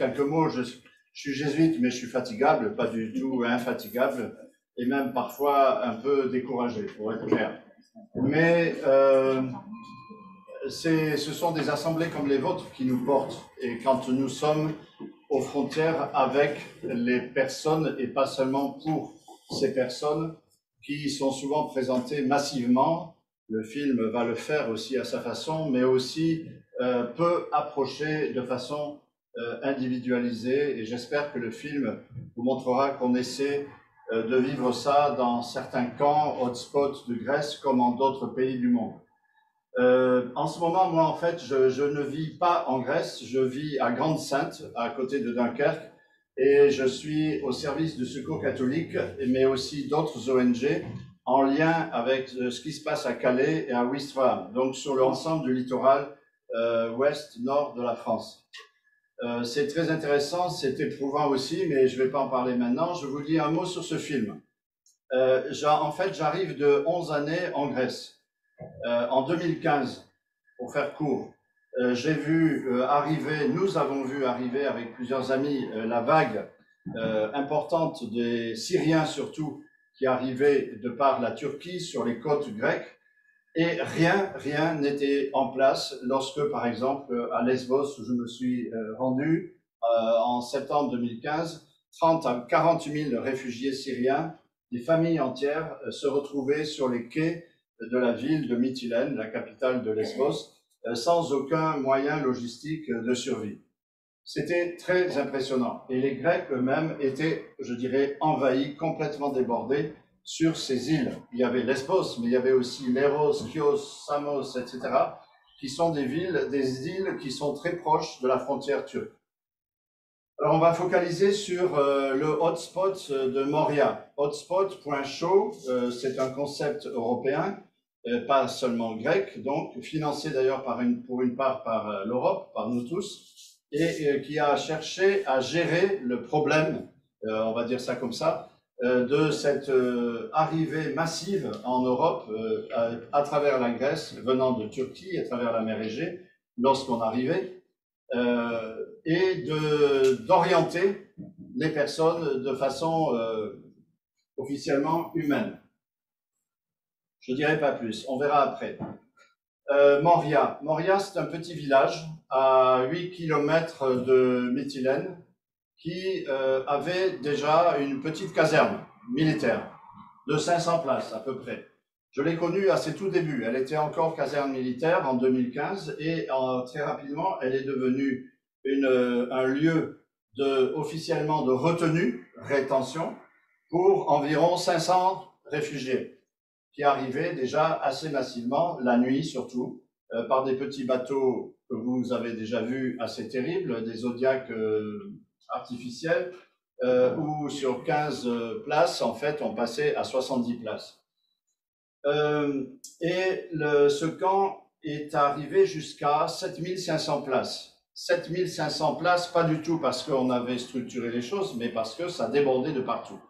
quelques mots. Je suis jésuite, mais je suis fatigable, pas du tout infatigable, et même parfois un peu découragé, pour être clair. Mais ce sont des assemblées comme les vôtres qui nous portent. Et quand nous sommes aux frontières avec les personnes, et pas seulement pour ces personnes, qui sont souvent présentées massivement, le film va le faire aussi à sa façon, mais aussi peut approcher de façon individualisée. Et j'espère que le film vous montrera qu'on essaie de vivre ça dans certains camps, hotspots de Grèce, comme en d'autres pays du monde. En ce moment, moi, en fait, je ne vis pas en Grèce, je vis à Grande-Synthe, à côté de Dunkerque, et je suis au service du Secours catholique, mais aussi d'autres ONG, en lien avec ce qui se passe à Calais et à Ouistreham, donc sur l'ensemble du littoral ouest-nord de la France. C'est très intéressant, c'est éprouvant aussi, mais je ne vais pas en parler maintenant. Je vous dis un mot sur ce film. En fait, j'arrive de 11 années en Grèce. En 2015, pour faire court, j'ai vu arriver, nous avons vu arriver avec plusieurs amis la vague importante des Syriens surtout qui arrivaient de par la Turquie sur les côtes grecques, et rien n'était en place lorsque, par exemple, à Lesbos, où je me suis rendu en septembre 2015, 30 à 40 000 réfugiés syriens, des familles entières se retrouvaient sur les quais de la ville de Mytilène, la capitale de Lesbos, sans aucun moyen logistique de survie. C'était très impressionnant. Et les Grecs eux-mêmes étaient, je dirais, envahis, complètement débordés sur ces îles. Il y avait Lesbos, mais il y avait aussi Leros, Chios, Samos, etc., qui sont des îles qui sont très proches de la frontière turque. Alors, on va focaliser sur le hotspot de Moria. Hotspot.show, c'est un concept européen, pas seulement grec, donc financé d'ailleurs pour une part par l'Europe, par nous tous, et qui a cherché à gérer le problème, on va dire ça comme ça, de cette arrivée massive en Europe à travers la Grèce, venant de Turquie, à travers la mer Égée, lorsqu'on arrivait, et d'orienter les personnes de façon officiellement humaine. Je ne dirai pas plus, on verra après. Moria, c'est un petit village à 8 km de Mytilène qui avait déjà une petite caserne militaire de 500 places à peu près. Je l'ai connue à ses tout débuts. Elle était encore caserne militaire en 2015 et très rapidement, elle est devenue un lieu officiellement de retenue, rétention, pour environ 500 réfugiés qui arrivaient déjà assez massivement, la nuit surtout, par des petits bateaux que vous avez déjà vus assez terribles, des zodiacs artificiels, où sur 15 places, en fait, on passait à 70 places. Ce camp est arrivé jusqu'à 7500 places. 7500 places, pas du tout parce qu'on avait structuré les choses, mais parce que ça débordait de partout.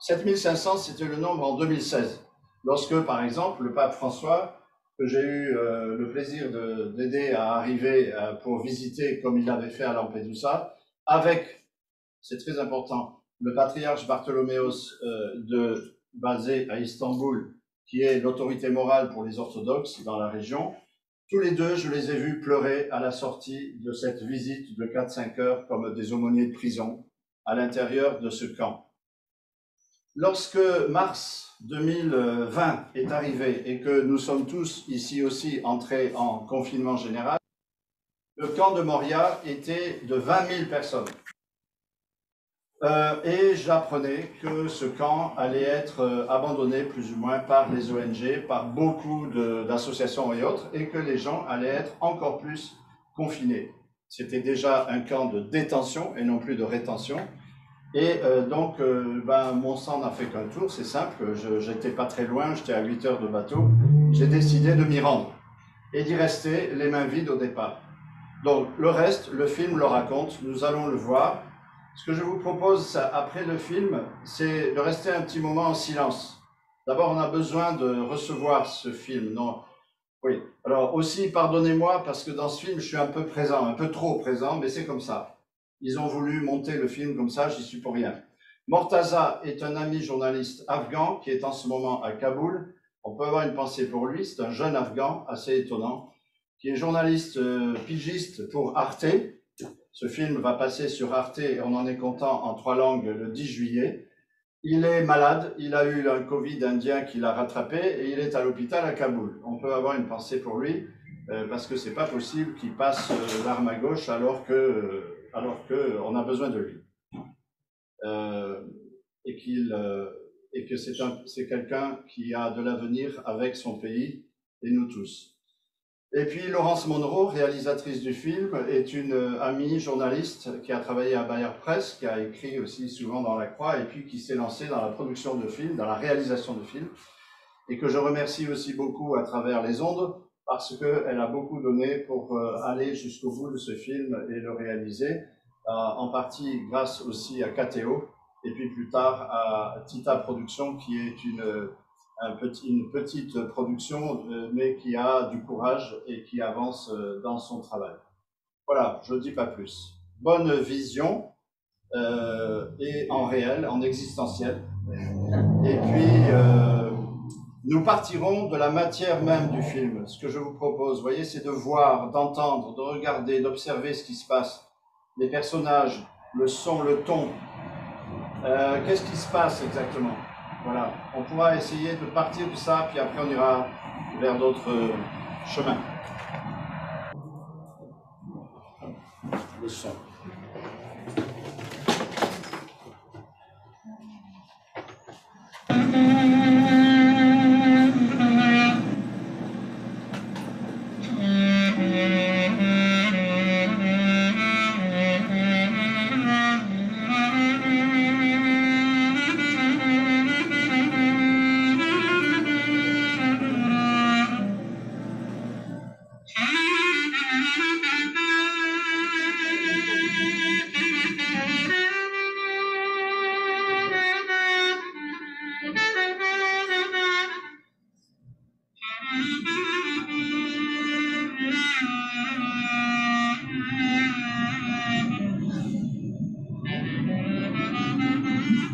7500, c'était le nombre en 2016, lorsque, par exemple, le pape François, que j'ai eu le plaisir d'aider à arriver pour visiter, comme il l'avait fait à Lampedusa, avec, c'est très important, le patriarche Bartholoméos basé à Istanbul, qui est l'autorité morale pour les orthodoxes dans la région. Tous les deux, je les ai vus pleurer à la sortie de cette visite de 4-5 heures comme des aumôniers de prison à l'intérieur de ce camp. Lorsque mars 2020 est arrivé et que nous sommes tous ici aussi entrés en confinement général, le camp de Moria était de 20 000 personnes. Et j'apprenais que ce camp allait être abandonné plus ou moins par les ONG, par beaucoup d'associations et autres, et que les gens allaient être encore plus confinés. C'était déjà un camp de détention et non plus de rétention. Et donc, mon sang n'a fait qu'un tour, c'est simple, j'étais pas très loin, j'étais à 8 heures de bateau, j'ai décidé de m'y rendre et d'y rester les mains vides au départ. Donc, le reste, le film le raconte, nous allons le voir. Ce que je vous propose après le film, c'est de rester un petit moment en silence. D'abord, on a besoin de recevoir ce film. Non, oui. Alors aussi, pardonnez-moi, parce que dans ce film, je suis un peu présent, un peu trop présent, mais c'est comme ça. Ils ont voulu monter le film comme ça, j'y suis pour rien. Mortaza est un ami journaliste afghan qui est en ce moment à Kaboul. On peut avoir une pensée pour lui, c'est un jeune afghan assez étonnant, qui est journaliste pigiste pour Arte. Ce film va passer sur Arte et on en est content en 3 langues le 10 juillet. Il est malade, il a eu un Covid indien qui l'a rattrapé et il est à l'hôpital à Kaboul. On peut avoir une pensée pour lui parce que c'est pas possible qu'il passe l'arme à gauche alors que on a besoin de lui. Et que c'est quelqu'un qui a de l'avenir avec son pays et nous tous. Et puis Laurence Monroe, réalisatrice du film, est une amie journaliste qui a travaillé à Bayard Presse, qui a écrit aussi souvent dans La Croix, et puis qui s'est lancée dans la production de films, dans la réalisation de films, et que je remercie aussi beaucoup à travers les ondes, parce qu'elle a beaucoup donné pour aller jusqu'au bout de ce film et le réaliser, en partie grâce aussi à KTO, et puis plus tard à Tita Productions, qui est une petite production, mais qui a du courage et qui avance dans son travail. Voilà, je ne dis pas plus. Bonne vision, et en réel, en existentiel. Et puis, nous partirons de la matière même du film. Ce que je vous propose, vous voyez, c'est de voir, d'entendre, de regarder, d'observer ce qui se passe. Les personnages, le son, le ton. Qu'est-ce qui se passe exactement? Voilà, on pourra essayer de partir de ça, puis après on ira vers d'autres chemins. Le son.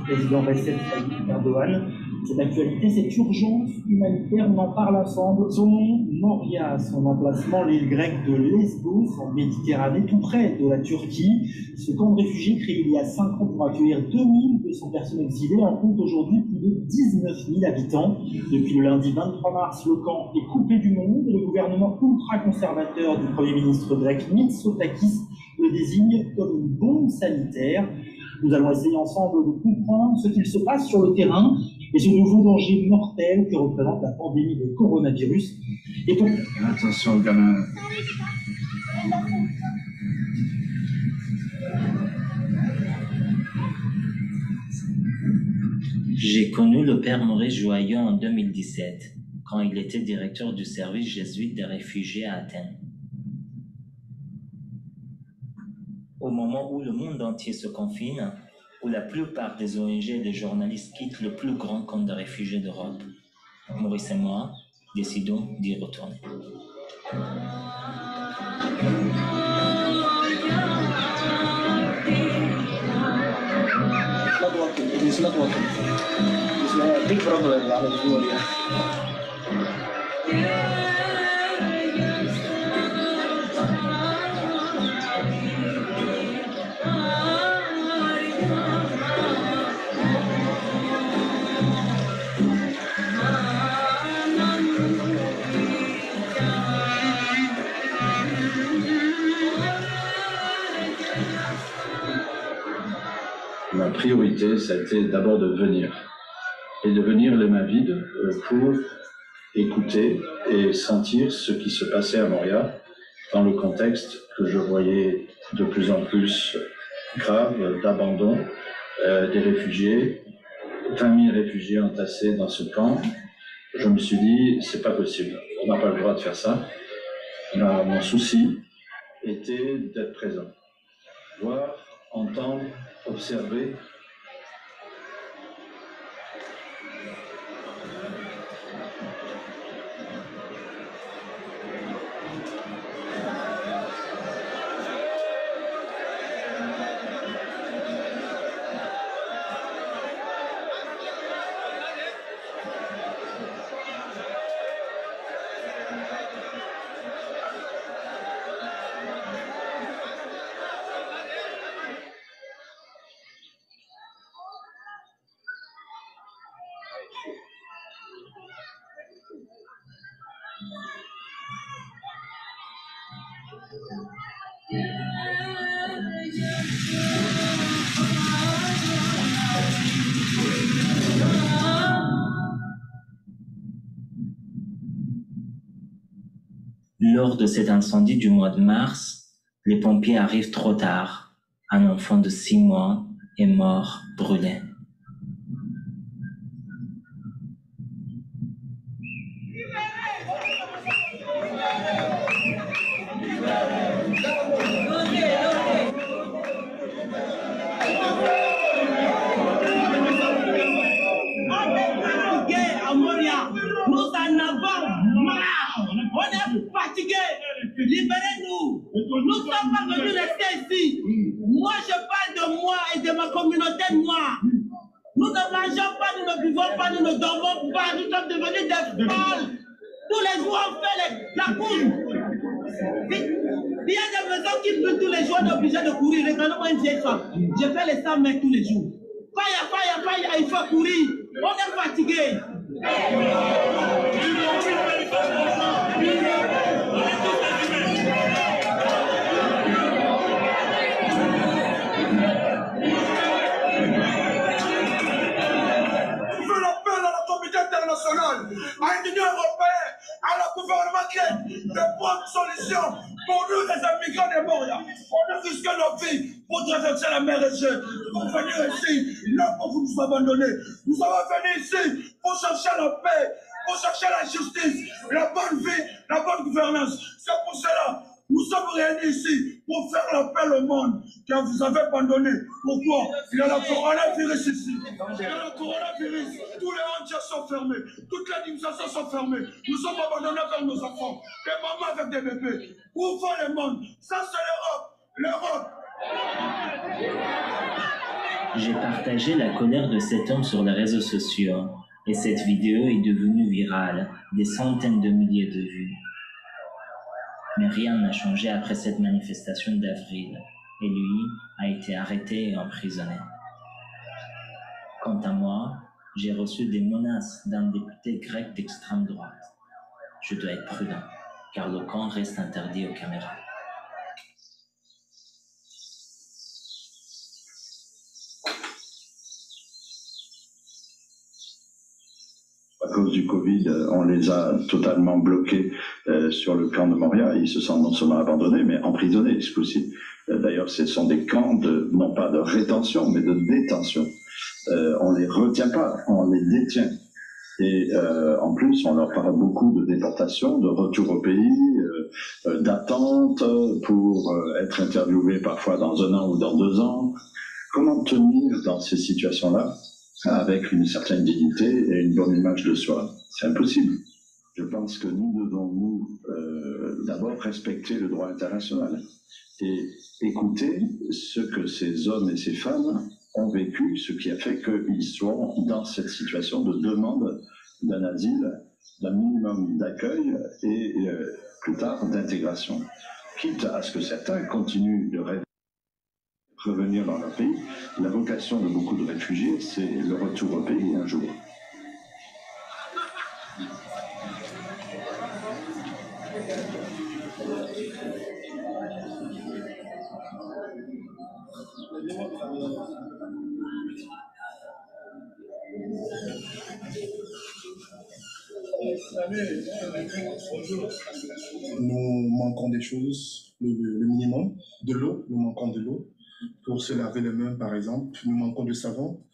Président Recep Tayyip Erdogan. Cette actualité, cette urgence humanitaire, on en parle ensemble. Son nom, Moria, son emplacement, l'île grecque de Lesbos, en Méditerranée, tout près de la Turquie. Ce camp de réfugiés créé il y a 5 ans pour accueillir 2200 personnes exilées en compte aujourd'hui plus de 19 000 habitants. Depuis le lundi 23 mars, le camp est coupé du monde et le gouvernement ultra-conservateur du Premier ministre grec Mitsotakis le désigne comme une bombe sanitaire. Nous allons essayer ensemble de comprendre ce qu'il se passe sur le terrain et ce nouveau danger mortel que représente la pandémie de coronavirus. Et pour... Attention, le gamin. J'ai connu le père Maurice Joyeux en 2017, quand il était directeur du service jésuite des réfugiés à Athènes. Au moment où le monde entier se confine, où la plupart des ONG et des journalistes quittent le plus grand camp de réfugiés d'Europe, Maurice et moi décidons d'y retourner. It's not working. It's a big problem على الدنيا. Ma priorité, ça a été d'abord de venir. Et de venir les mains vides pour écouter et sentir ce qui se passait à Moria dans le contexte que je voyais de plus en plus grave d'abandon des réfugiés, 20 000 réfugiés entassés dans ce camp. Je me suis dit, c'est pas possible, on n'a pas le droit de faire ça. Mon souci était d'être présent, voir, entendre, observer. Lors de cet incendie du mois de mars, les pompiers arrivent trop tard. Un enfant de 6 mois est mort brûlé. Nous en avons marre. On est fatigués. Libérez-nous. Nous ne sommes pas venus rester ici. Moi, je parle de moi et de ma communauté noire. Nous ne mangeons pas, nous ne buvons pas, nous ne dormons pas. Nous sommes devenus des folles. Tous les jours, on fait la course. Il y a des maisons qui brûlent tous les jours, on est obligé de courir. Regardez-moi une vieille femme. Je fais les 100 mètres tous les jours. Fire, il faut courir. On est fatigués. À l'Union européenne, à la gouvernement de bonnes solutions pour nous les immigrants de Moria. On a risqué nos vies pour traverser la mer Égée, pour venir ici, non pour vous nous abandonner. Nous sommes venus ici pour chercher la paix, pour chercher la justice, la bonne vie, la bonne gouvernance. C'est pour cela nous sommes réunis ici pour faire l'appel au monde car vous avez abandonné. Pourquoi? Il y a le coronavirus ici. Il y a le coronavirus. Tous les entiers sont fermés. Toutes les administrations sont fermées. Nous sommes abandonnés vers nos enfants. Des mamans avec des bébés. Où va le monde? Ça, c'est l'Europe. J'ai partagé la colère de cet homme sur les réseaux sociaux et cette vidéo est devenue virale, des centaines de milliers de vues. Mais rien n'a changé après cette manifestation d'avril, et lui a été arrêté et emprisonné. Quant à moi, j'ai reçu des menaces d'un député grec d'extrême droite. Je dois être prudent, car le camp reste interdit aux caméras. À cause du Covid, on les a totalement bloqués sur le camp de Moria. Ils se sont non seulement abandonnés, mais emprisonnés ce coup-ci. D'ailleurs, ce sont des camps non pas de rétention, mais de détention. On les retient pas, on les détient. Et en plus, on leur parle beaucoup de déportation, de retour au pays, d'attente pour être interviewés parfois dans 1 an ou dans 2 ans. Comment tenir dans ces situations-là avec une certaine dignité et une bonne image de soi? C'est impossible. Je pense que nous devons, d'abord respecter le droit international et écouter ce que ces hommes et ces femmes ont vécu, ce qui a fait qu'ils soient dans cette situation de demande d'un asile, d'un minimum d'accueil et plus tard d'intégration. Quitte à ce que certains continuent de revenir dans leur pays, la vocation de beaucoup de réfugiés, c'est le retour au pays un jour. Nous manquons des choses, le minimum, de l'eau, nous manquons de l'eau pour se laver les mains par exemple, nous manquons de savon,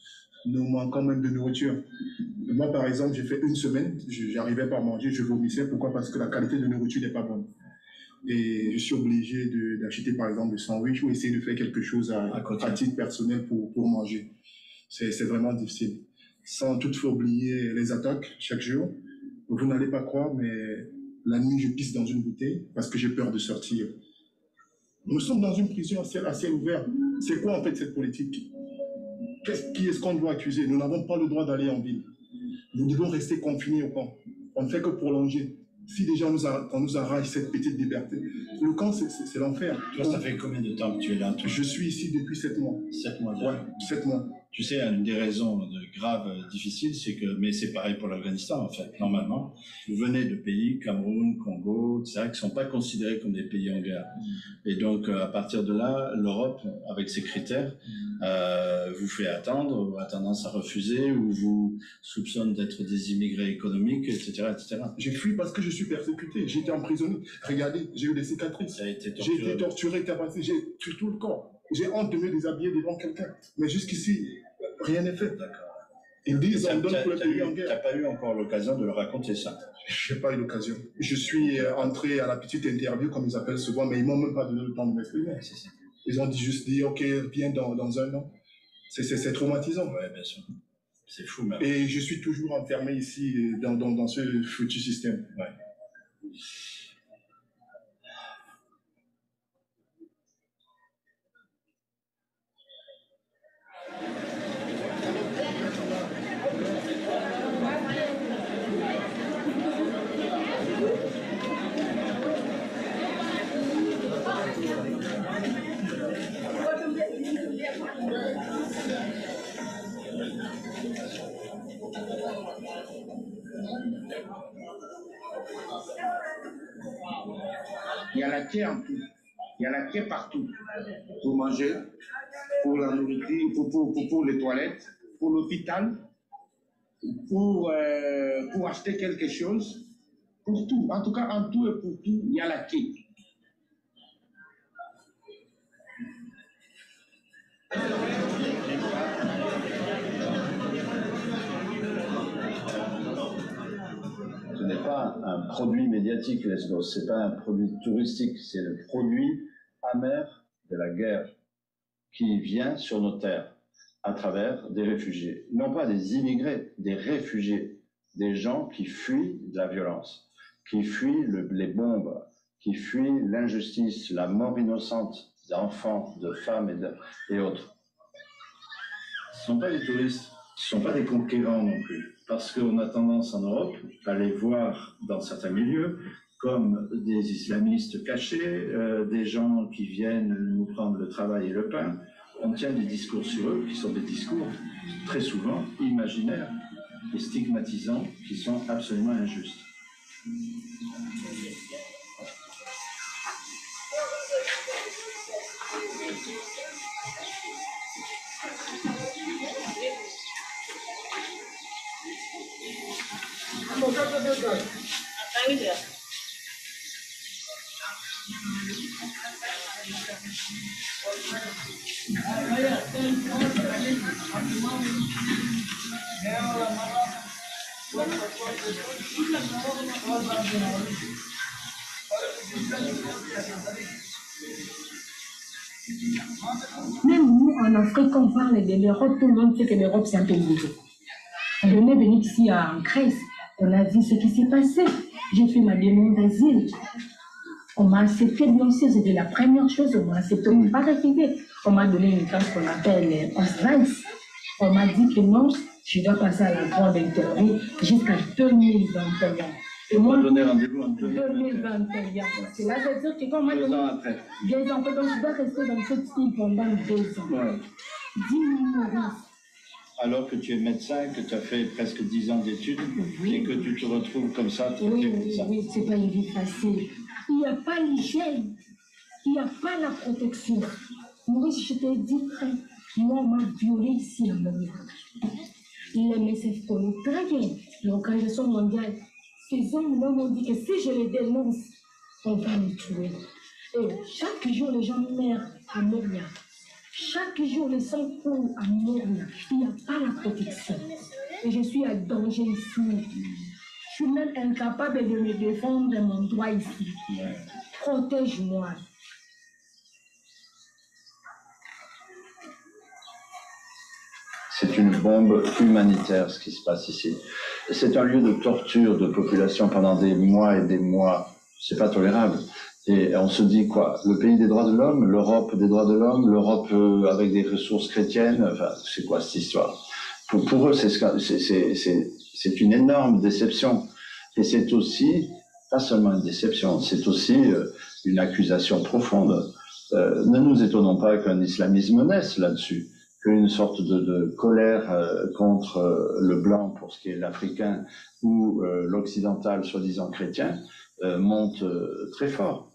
nous manquons même de nourriture. Moi par exemple, j'ai fait 1 semaine, j'arrivais pas à manger, je vomissais, pourquoi? Parce que la qualité de nourriture n'est pas bonne. Et je suis obligé d'acheter par exemple des sandwichs ou essayer de faire quelque chose à titre personnel pour manger. C'est vraiment difficile. Sans toutefois oublier les attaques chaque jour. Vous n'allez pas croire, mais la nuit, je pisse dans une bouteille parce que j'ai peur de sortir. Nous sommes dans une prison à ciel ouvert. C'est quoi en fait cette politique? Qui est-ce qu'on doit accuser? Nous n'avons pas le droit d'aller en ville. Nous devons rester confinés au camp. On ne fait que prolonger. Si déjà on nous arrache cette petite liberté, le camp c'est l'enfer. Toi, ça fait combien de temps que tu es là? Je suis ici depuis 7 mois. 7 mois déjà. Ouais, 7 mois. Tu sais, une des raisons graves, difficiles, c'est que, mais c'est pareil pour l'Afghanistan en fait, normalement, vous venez de pays, Cameroun, Congo, etc., qui ne sont pas considérés comme des pays en guerre. Et donc, à partir de là, l'Europe, avec ses critères, vous fait attendre, ou a tendance à refuser, ou vous soupçonne d'être des immigrés économiques, etc., etc. J'ai fui parce que je suis persécuté, j'ai été emprisonné. Regardez, j'ai eu des cicatrices. Ça a été J'ai été torturé, tabassé, j'ai tué tout le corps. J'ai honte de me déshabiller devant quelqu'un. Mais jusqu'ici, rien n'est fait. D'accord. Ils disent on donne pour le pays en Tu guerre. n'as pas eu encore l'occasion de leur raconter ça? Je n'ai pas eu l'occasion. Je suis entré à la petite interview, comme ils appellent souvent, mais ils ne m'ont même pas donné le temps de m'exprimer. Ils ont juste dit, OK, viens dans un an. C'est traumatisant. Oui, bien sûr. C'est fou, même. Et je suis toujours enfermé ici, dans ce foutu système. Ouais. Il y a la quai en tout. Il y a la quai partout. Pour manger, pour la nourriture, pour les toilettes, pour l'hôpital, pour acheter quelque chose, pour tout. En tout cas, en tout et pour tout, il y a la quai. Ce n'est pas un produit médiatique, Lesbos, ce n'est pas un produit touristique, c'est le produit amer de la guerre qui vient sur nos terres à travers des réfugiés. Non pas des immigrés, des réfugiés, des gens qui fuient de la violence, qui fuient les bombes, qui fuient l'injustice, la mort innocente d'enfants, de femmes et autres. Ce ne sont pas des touristes, ce ne sont pas des conquérants non plus, parce qu'on a tendance en Europe à les voir dans certains milieux comme des islamistes cachés, des gens qui viennent nous prendre le travail et le pain. On tient des discours sur eux qui sont des discours très souvent imaginaires et stigmatisants, qui sont absolument injustes. Même nous, en Afrique, on parle de l'Europe, tout le monde sait que l'Europe, c'est un pays de tout. On est venu ici en Grèce, on a vu ce qui s'est passé. J'ai fait ma demande d'asile. On m'a accepté, bien sûr, c'était la première chose, on m'a accepté, on m'a pas refusé. On m'a donné une carte qu'on appelle Ausweis. On m'a dit que non, je dois passer à la grande interview jusqu'à 2021. Et moi, donner rendez-vous en 2021. C'est là, je veux dire que quand on m'a donné 2 ans après. 2 ans, donc je dois rester dans cette île pendant 2 ans. Ouais. 10 000 euros. Alors que tu es médecin, que tu as fait presque 10 ans d'études, Oui. et que tu te retrouves comme ça, Oui, comme ça. oui, c'est pas une vie facile. Il n'y a pas l'hygiène, il n'y a pas la protection. Maurice, je t'ai dit, frère, moi, on m'a violée ici à Montréal. L'MSF connaît très bien l'Organisation mondiale. Ces hommes-là m'ont dit que si je les dénonce, on va me tuer. Et chaque jour, les gens meurent à Montréal. Chaque jour, les sang coulent à Montréal. Il n'y a pas la protection. Et je suis à danger ici. Je suis même incapable de me défendre mon droit ici. Protège-moi. C'est une bombe humanitaire, ce qui se passe ici. C'est un lieu de torture de population pendant des mois et des mois. C'est pas tolérable. Et on se dit quoi? Le pays des droits de l'homme, l'Europe des droits de l'homme, l'Europe avec des ressources chrétiennes, enfin, c'est quoi cette histoire? Pour eux, c'est une énorme déception. Et c'est aussi, pas seulement une déception, c'est aussi une accusation profonde. Ne nous étonnons pas qu'un islamisme naisse là-dessus, qu'une sorte de colère contre le blanc pour ce qui est l'africain ou l'occidental soi-disant chrétien monte très fort.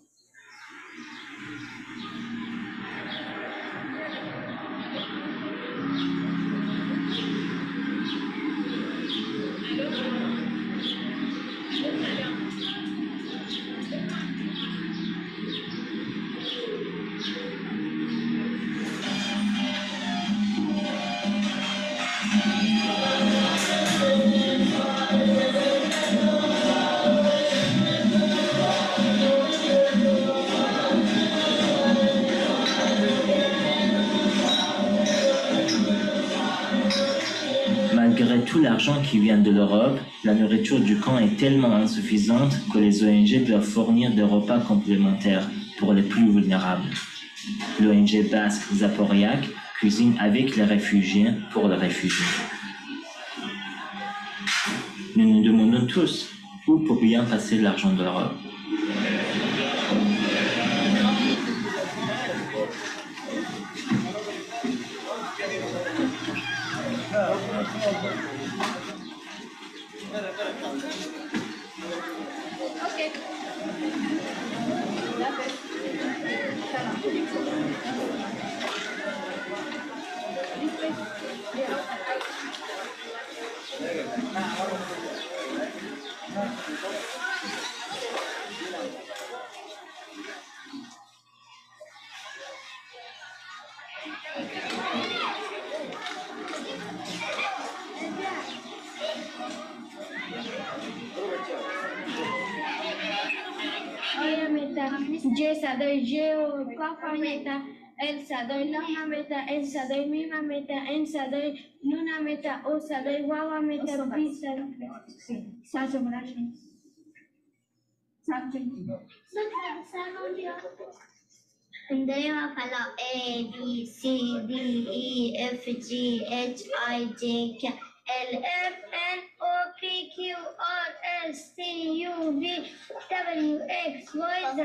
Malgré tout l'argent qui vient de l'Europe, la nourriture du camp est tellement insuffisante que les ONG doivent fournir des repas complémentaires pour les plus vulnérables. L'ONG basque Zaporiak cuisine avec les réfugiés pour les réfugiés. Nous nous demandons tous où peut bien passer l'argent de l'Europe. Jesa doy yo, papa meta, Elsa doy lama meta, Elsa doy mima meta, Elsa doy luna meta, Osa doy guagua meta, pisa. Ça, je me lâche. Ça, je And they have A, B, C, D, E, F, G, H, I, J, K, L, M, N, O, P, Q, R, S, T, U, V, W, X, Y, Z,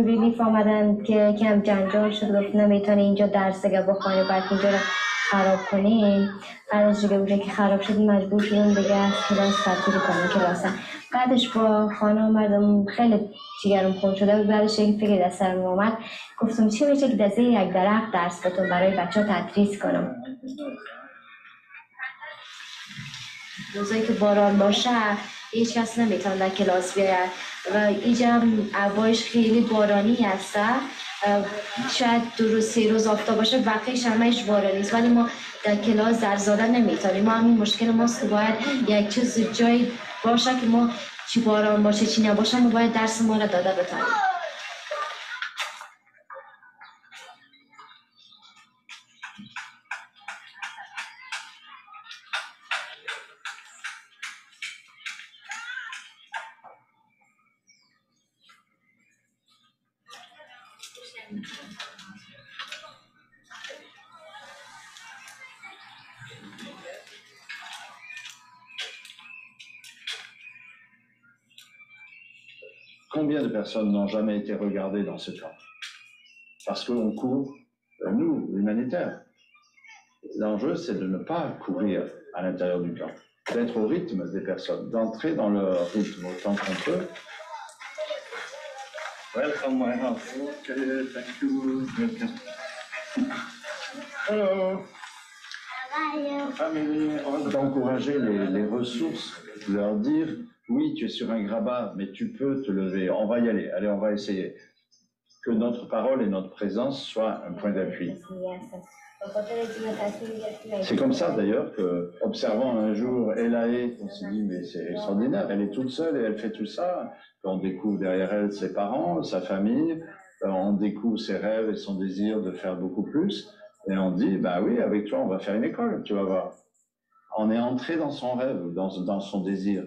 ریلیف آمدن که کم جنجال شد، گفت نمیتونی اینجا درس دیگه بخوانی، بعد اینجا رو خراب کنین. بعدش دیگه بوده که خراب شد مجبور شدم دیگه از کلاس تعطیل کنم کلاس. بعدش با خانه آمدم خیلی جگرم خون شده بود. بعدش یک فکر در سرم اومد، گفتم چی میشه که دزه یک درخت درس بتون برای بچه ها تدریس کنم. روزایی که باران باشه هیچ کس نمیتونه در کلاس بیاید و اینجا هوایش خیلی بارانی هست. شاید 2 روز 3 روز آفتاب باشه، بقیه‌اش همه‌اش بارانی است، ولی ما در کلاس در زدن نمیتونیم. ما همین مشکل ماست که باید یک چیز جایی باشه که ما چی باران باشه چی نباشه ما باید درس ما را داده بتونیم. Combien de personnes n'ont jamais été regardées dans ce camp? Parce qu'on court, nous, l'humanitaire. L'enjeu, c'est de ne pas courir à l'intérieur du camp, d'être au rythme des personnes, d'entrer dans leur rythme autant qu'on peut. Welcome, my house. Okay, thank you. Welcome. Hello. Family. D'encourager les ressources, de leur dire oui, tu es sur un grabat, mais tu peux te lever. On va y aller. Allez, on va essayer. Que notre parole et notre présence soient un point d'appui. C'est comme ça d'ailleurs que, observant un jour Elaé, on s'est dit mais c'est extraordinaire, elle est toute seule et elle fait tout ça. On découvre derrière elle ses parents, sa famille, on découvre ses rêves et son désir de faire beaucoup plus, et on dit, bah oui, avec toi, on va faire une école, tu vas voir. On est entré dans son rêve, dans son désir.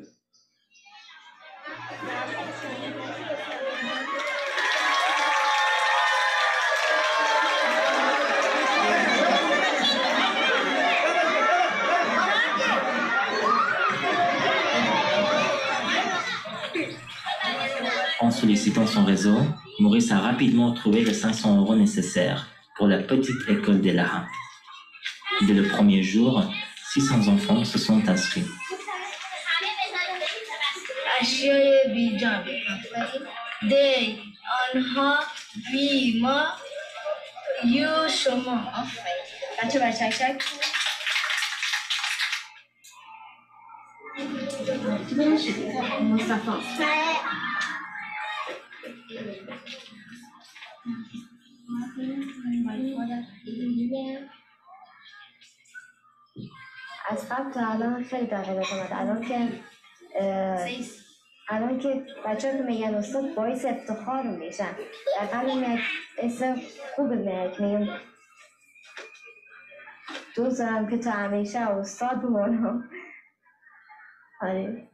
En sollicitant son réseau, Maurice a rapidement trouvé les 500 € nécessaires pour la petite école d'Elaha. Dès le premier jour, 600 enfants se sont inscrits. از قبل تا الان خیلی تغییرات اومد. الان که بچه‌ها که میگن استاد باعث افتخار میشن. در قبل اسم خوب میگن دوست دارم که تا همیشه استاد بمونم. آره.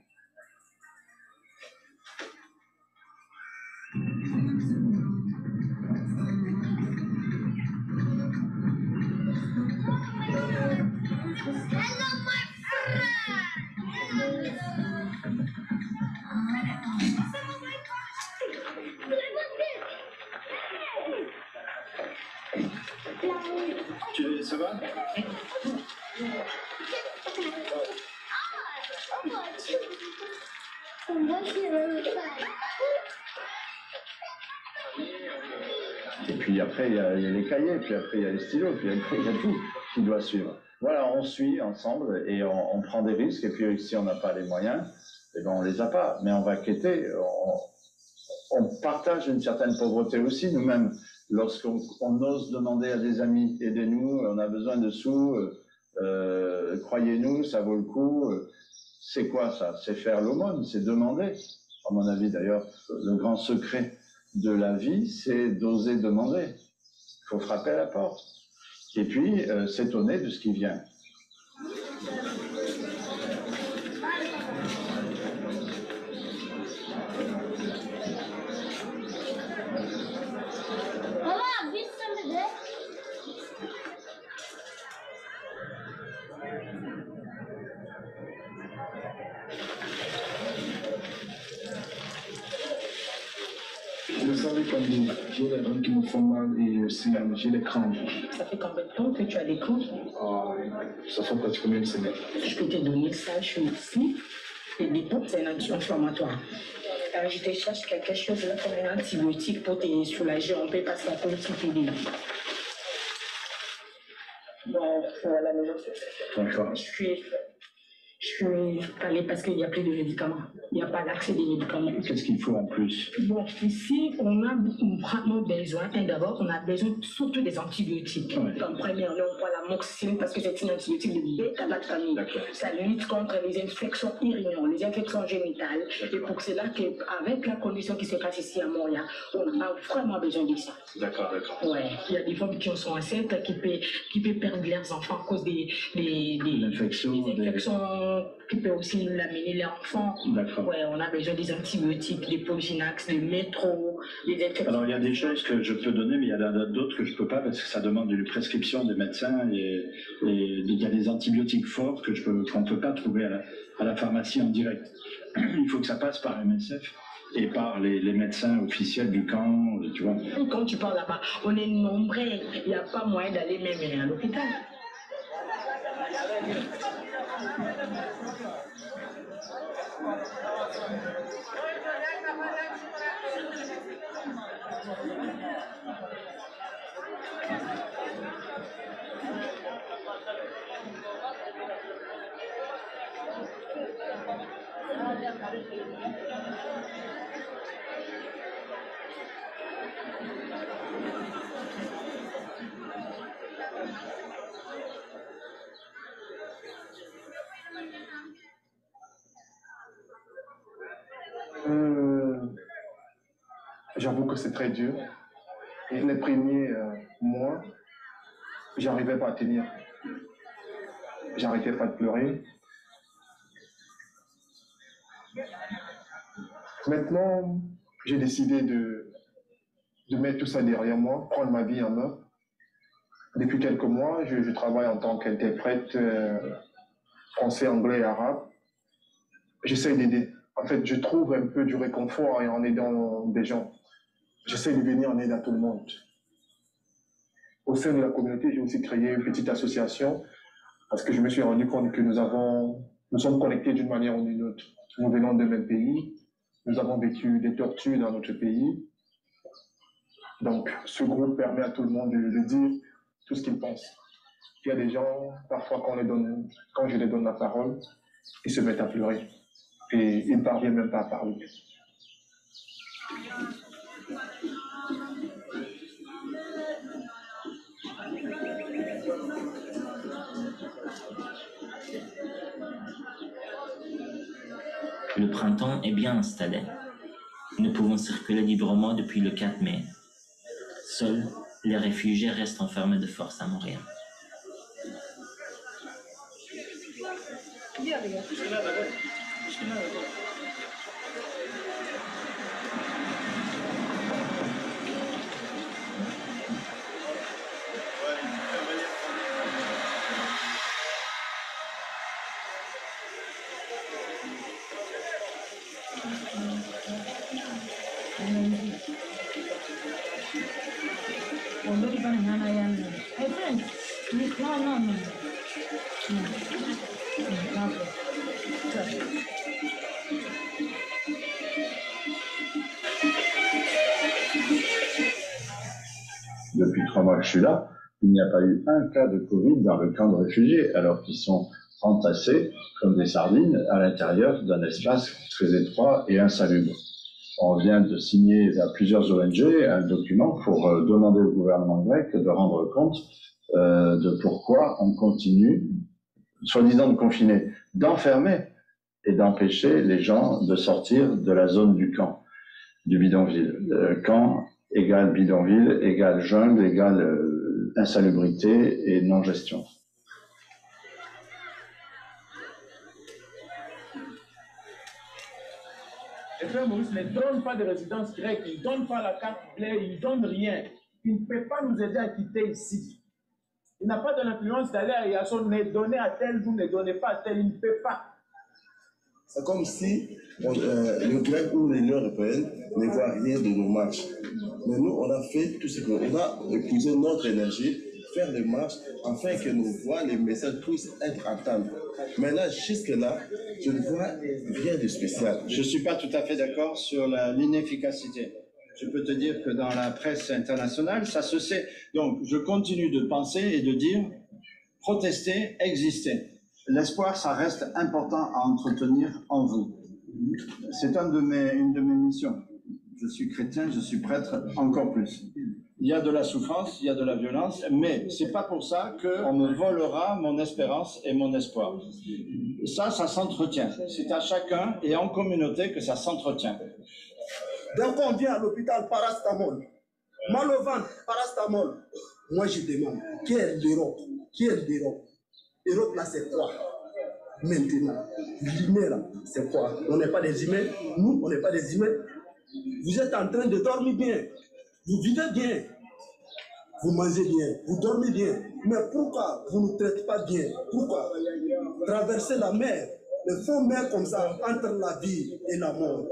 Ça va? Et puis après, il y a les cahiers, puis après, il y a les stylos, puis après, il y a tout qui doit suivre. Voilà, on suit ensemble et on prend des risques. Et puis, si on n'a pas les moyens, eh ben, on les a pas. Mais on va quêter. On partage une certaine pauvreté aussi, nous-mêmes. Lorsqu'on ose demander à des amis, aidez-nous, on a besoin de sous, croyez-nous, ça vaut le coup. C'est quoi ça? C'est faire l'aumône, c'est demander. À mon avis, d'ailleurs, le grand secret de la vie, c'est d'oser demander. Il faut frapper à la porte. Et puis, s'étonner de ce qui vient. Vous savez, comme j'ai les reins qui me font mal et aussi j'ai les crampes. Ça fait combien de temps que tu as des crampes? Ça fait pratiquement une semaine. Je peux te donner ça, je suis ici. Et des pompes, c'est un anti-inflammatoire. Je te cherche quelque chose là comme un antibiotique pour te soulager un peu parce que ça peut t'aider. Bon, voilà, D'accord. Je suis allée parce qu'il n'y a plus de médicaments. Il n'y a pas d'accès des médicaments. Qu'est-ce qu'il faut en plus? Bon, ici, on a vraiment besoin. D'abord, on a besoin surtout des antibiotiques. Ouais. En premier lieu, on prend l'amoxicilline parce que c'est une antibiotique de bêta-lactamine. Ça lutte contre les infections urinaires, les infections génitales. Et pour cela, avec la condition qui se passe ici à Montréal, on a vraiment besoin de ça. D'accord, d'accord. Ouais. Il y a des femmes qui sont enceintes qui peuvent perdre leurs enfants à cause des infections qui peut aussi nous l'amener les enfants. D'accord. Ouais, on a besoin des antibiotiques, des Proginax, des métro, des infections. Alors il y a des choses que je peux donner, mais il y en a d'autres que je ne peux pas parce que ça demande une prescription des médecins et il y a des antibiotiques forts qu'on ne peut pas trouver à la pharmacie en direct. Il faut que ça passe par MSF et par les médecins officiels du camp, tu vois. Quand tu parles là-bas, on est nombreux, il n'y a pas moyen d'aller même à l'hôpital. J'avoue que c'est très dur. les premiers mois, j'arrivais pas à tenir. J'arrêtais pas de pleurer. Maintenant, j'ai décidé de mettre tout ça derrière moi, prendre ma vie en main. Depuis quelques mois, je travaille en tant qu'interprète français, anglais et arabe. J'essaie d'aider. En fait, je trouve un peu du réconfort en aidant des gens. J'essaie de venir en aide à tout le monde. Au sein de la communauté, j'ai aussi créé une petite association parce que je me suis rendu compte que nous sommes connectés d'une manière ou d'une autre. Nous venons d'un même pays, nous avons vécu des tortures dans notre pays. Donc, ce groupe permet à tout le monde de dire tout ce qu'il pense. Il y a des gens, parfois, quand je les donne la parole, ils se mettent à pleurer. Et ils ne parviennent même pas à parler. Le printemps est bien installé. Nous pouvons circuler librement depuis le 4 mai. Seuls les réfugiés restent enfermés de force à Montréal. Depuis 3 mois que je suis là, il n'y a pas eu un cas de Covid dans le camp de réfugiés, alors qu'ils sont entassés comme des sardines à l'intérieur d'un espace très étroit et insalubre. On vient de signer à plusieurs ONG un document pour demander au gouvernement grec de rendre compte de pourquoi on continue, soi-disant de confiner, d'enfermer et d'empêcher les gens de sortir de la zone du camp, du bidonville. Camp égale bidonville, égale jungle, égale insalubrité et non-gestion. Les frères Maurice ne donnent pas de résidence grecque, ils ne donnent pas la carte bleue, ils ne donnent rien. Il ne peut pas nous aider à quitter ici. Il n'a pas de l'influence d'aller à Yasson, ne donnez à tel, vous ne donnez pas à tel, il ne peut pas. C'est comme si le Grec ou l'Union européenne ne voit rien de nos marches. Mais nous, on a fait tout ce qu'on a épousé notre énergie, faire des marches, afin que nos voix, les messages puissent être entendus. Mais là, jusque-là, je ne vois rien de spécial. Je ne suis pas tout à fait d'accord sur l'inefficacité. Je peux te dire que dans la presse internationale, ça se sait. Donc, je continue de penser et de dire, protester, exister. L'espoir, ça reste important à entretenir en vous. C'est une de mes missions. Je suis chrétien, je suis prêtre, encore plus. Il y a de la souffrance, il y a de la violence, mais c'est pas pour ça qu'on me volera mon espérance et mon espoir. Ça s'entretient. C'est à chacun et en communauté que ça s'entretient. Donc on vient à l'hôpital, parastamol. Mal au ventre, parastamol. Moi je demande, qui est l'Europe? Qui est l'Europe? L'Europe là c'est quoi? Maintenant, l'humain là, c'est quoi? On n'est pas des humains? Nous, on n'est pas des humains? Vous êtes en train de dormir bien, vous vivez bien, vous mangez bien, vous dormez bien. Mais pourquoi vous ne traitez pas bien? Pourquoi? Traverser la mer, le fond mer comme ça, entre la vie et la mort.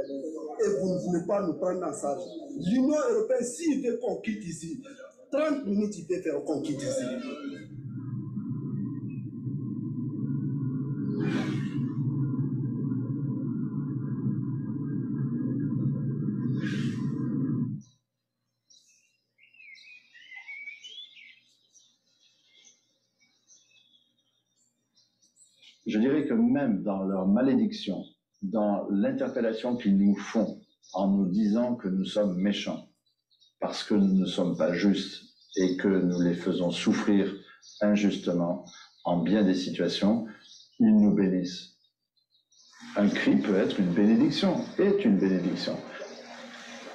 Et vous ne voulez pas nous prendre en charge. L'Union européenne, s'il veut qu'on quitte ici, 30 minutes, il peut faire qu'on quitte ici. Je dirais que même dans leur malédiction, dans l'interpellation qu'ils nous font en nous disant que nous sommes méchants, parce que nous ne sommes pas justes et que nous les faisons souffrir injustement en bien des situations, ils nous bénissent. Un cri peut être une bénédiction, est une bénédiction.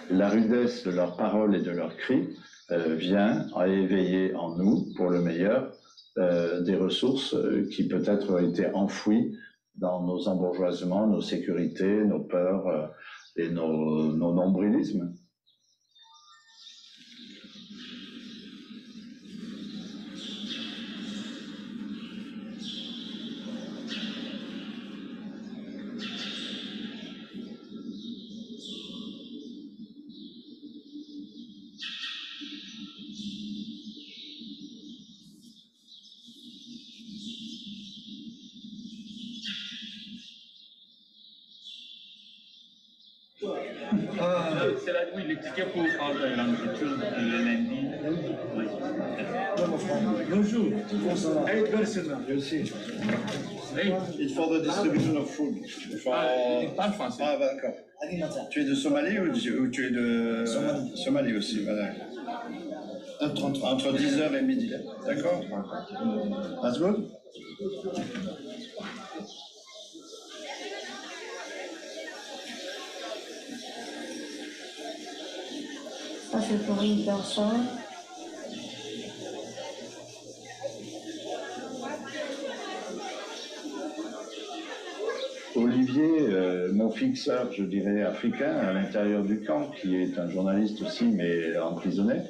La rudesse de leurs paroles et de leurs cris vient à éveiller en nous, pour le meilleur, des ressources qui peut-être ont été enfouies dans nos embourgeoisements, nos sécurités, nos peurs et nos nombrilismes. C'est là, oui, les tickets pour prendre la nourriture le lundi. Oui. Bonjour. Hey, personne. Hey. It's for the distribution of food. Il parle français. Ah, d'accord. Tu es de Somalie ou tu es de... Somalie aussi, voilà. Entre 10h et midi, d'accord? That's good? Ça, c'est pour une personne. Olivier, mon fixeur, je dirais, africain, à l'intérieur du camp, qui est un journaliste aussi, mais emprisonné,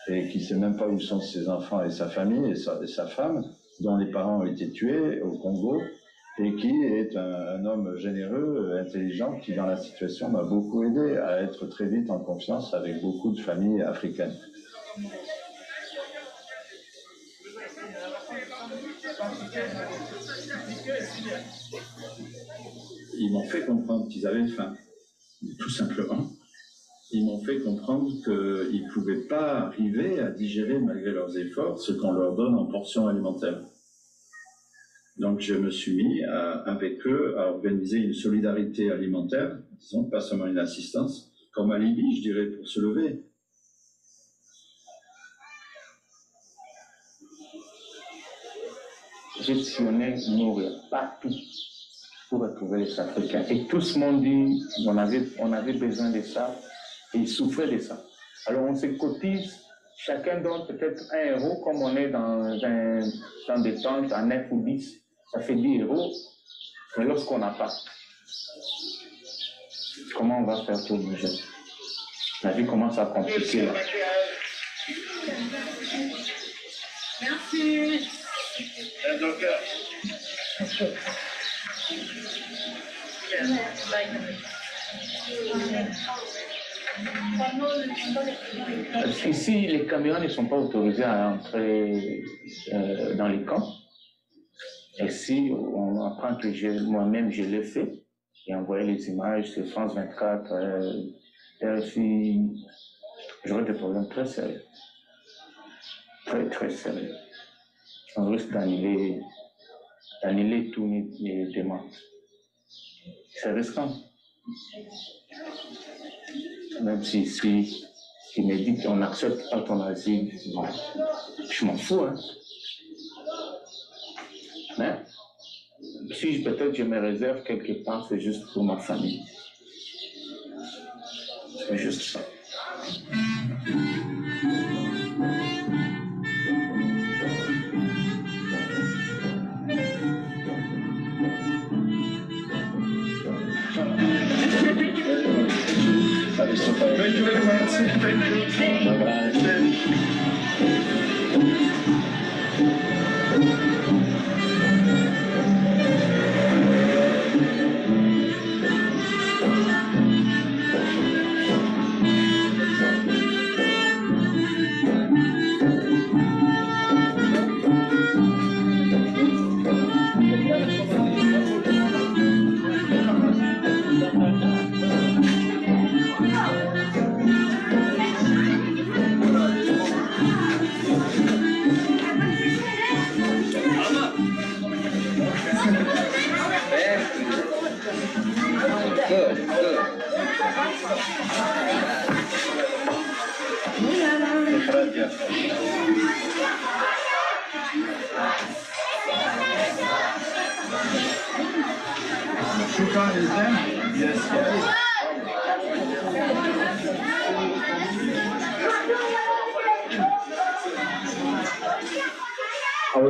et qui ne sait même pas où sont ses enfants et sa famille et sa femme, dont les parents ont été tués au Congo, et qui est un homme généreux, intelligent, qui dans la situation m'a beaucoup aidé à être très vite en confiance avec beaucoup de familles africaines. Ils m'ont fait comprendre qu'ils avaient faim, tout simplement. Ils m'ont fait comprendre qu'ils ne pouvaient pas arriver à digérer, malgré leurs efforts, ce qu'on leur donne en portions alimentaires. Donc je me suis mis avec eux à organiser une solidarité alimentaire, disons, pas seulement une assistance, comme à Libye, je dirais, pour se lever. Gestionner, nourrir partout pour retrouver les Africains. Et tous m'ont dit on avait besoin de ça et ils souffraient de ça. Alors on se cotise, chacun donne peut-être 1 euro, comme on est dans des tentes à 9 ou 10, ça fait 10 euros. Mais lorsqu'on n'a pas, comment on va faire pour bouger? La vie commence à compliquer là. Merci. Ici, les camions ne sont pas autorisés à entrer dans les camps. Et si on apprend que moi-même je l'ai fait, j'ai envoyé les images sur France 24, RFI, j'aurais des problèmes très sérieux. Très, très sérieux. On risque d'annuler tous les demandes. C'est risquant. Même si il me dit qu'on n'accepte pas ton asile, bon, je m'en fous. Hein. Mais si peut-être je me réserve quelque part, c'est juste pour ma famille. C'est juste ça. Thank you very much. Thank you. Bye-bye. Shukran is there? Yes, yes.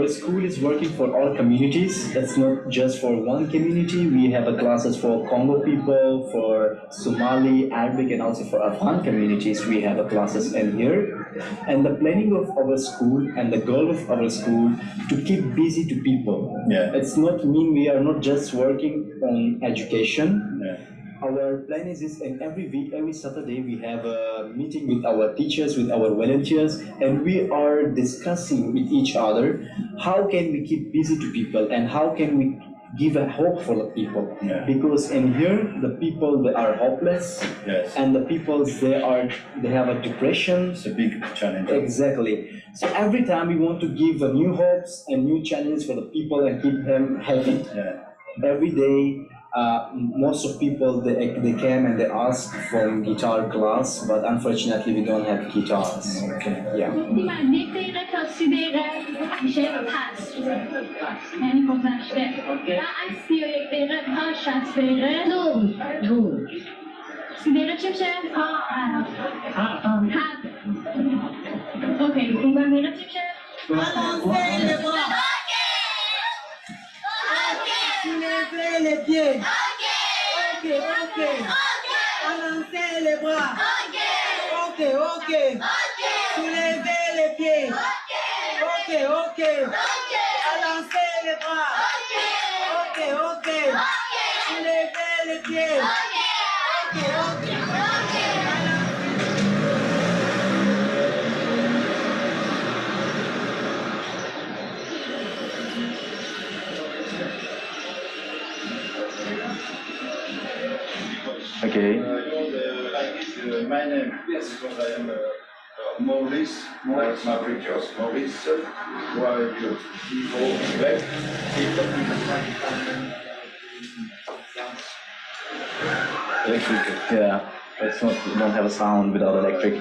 our school is working for all communities. It's not just for one community. We have classes for Congo people, for Somali, Arabic, and also for Afghan communities. We have classes in here. And the planning of our school and the goal of our school to keep busy to people. Yeah. It's not mean we are not just working on education. Yeah. Our plan is in every Saturday we have a meeting with our teachers, with our volunteers, and we are discussing with each other how can we keep busy to people and how can we give a hope for the people. Yeah. Because in here the people they are hopeless, yes, and the people they have a depression. It's a big challenge. Exactly. So every time we want to give new hopes and new challenges for the people and keep them happy. Yeah. Every day. Most of people they came and they asked for guitar class, but unfortunately we don't have guitars. Okay. Yeah. Soulevez les pieds. Ok, ok. Balancez les bras. Ok, ok. Soulevez les pieds. Ok, ok. Balancez les bras. Ok, ok. Soulevez les pieds. Ok, ok. Okay. My name, yes, because I am Maurice, like my pictures. Maurice, who are you? Back. Electric. Yeah. It's not. We don't have a sound without electric.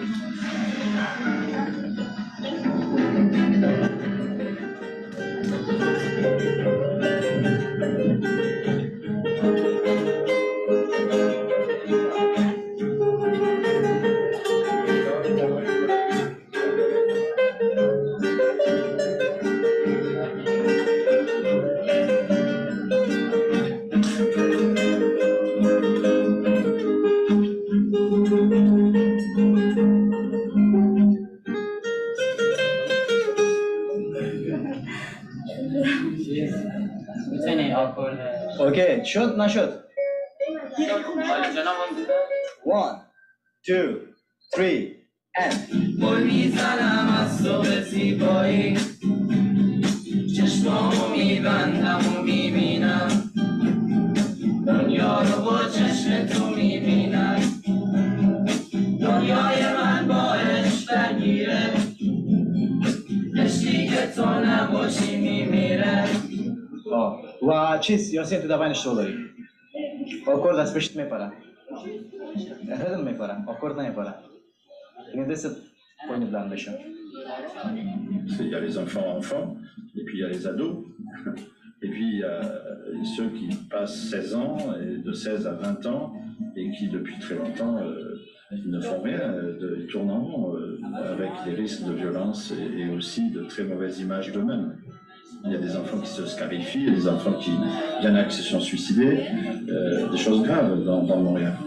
Okay, شد نشد. 1 2 3 and گل میزنم از صبح زیبایی چشمامو میبندم و میبینم دنیا رو با چشم تو میبینم دنیای من با عشق درگیره عشقی که تو نباشی میمیره و چیز یاسین تو دبن اشتغال داری آکورد از پشت میپره ردم میپره آکورد نمیپره این دست پایین بلند بشه. Il y a les enfants, et puis il y a les ados, et puis il y a ceux qui passent 16 ans, et de 16 à 20 ans, et qui depuis très longtemps ne font rien, ils tournent en rond, avec des risques de violence et aussi de très mauvaises images d'eux-mêmes. Il y a des enfants qui se scarifient, il y a des enfants qui... Il y en a qui se sont suicidés, des choses graves dans Montréal.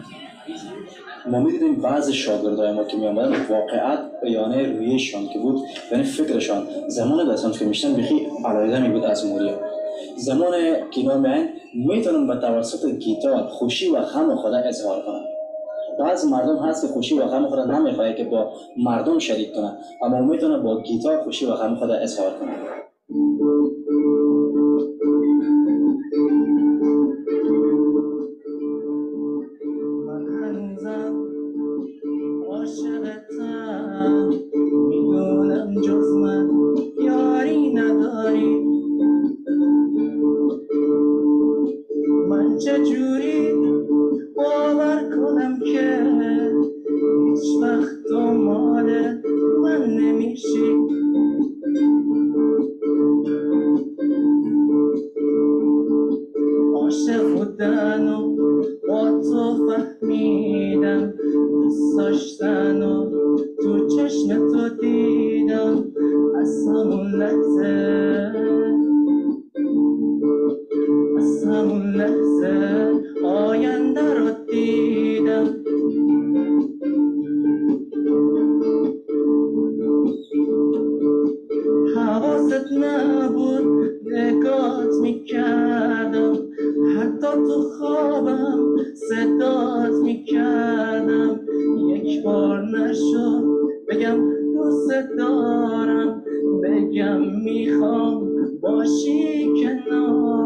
ما می‌دیدیم بعضی شاگردای ما که می‌آمدن واقعاً بیانیه رویشان که بود یعنی فکرشان زمان دستان که میشتن بخی علاقه می بود از موریا زمان که اینا میان میتونن به توسط گیتار خوشی و غم خود اظهار کنن. بعضی مردم هست که خوشی و غم خود نمیخواد که با مردم شریک کنن اما میتونه با گیتار خوشی و غم خود اظهار کنن. میدونم جز من یاری نداری من چجوری باور کنم که هیچ وقت دنبال من نمیشی عاشق بودن و با تو فهمیدم دوست داشتن و تو چشم تو دیدم از همون لحظه لحظه آینده رو دیدم حواست نبود نگات میکردم حتی تو خوابم صدات میکردم یک بار نشد بگم دوست دارم بگم میخوام باشی کنارم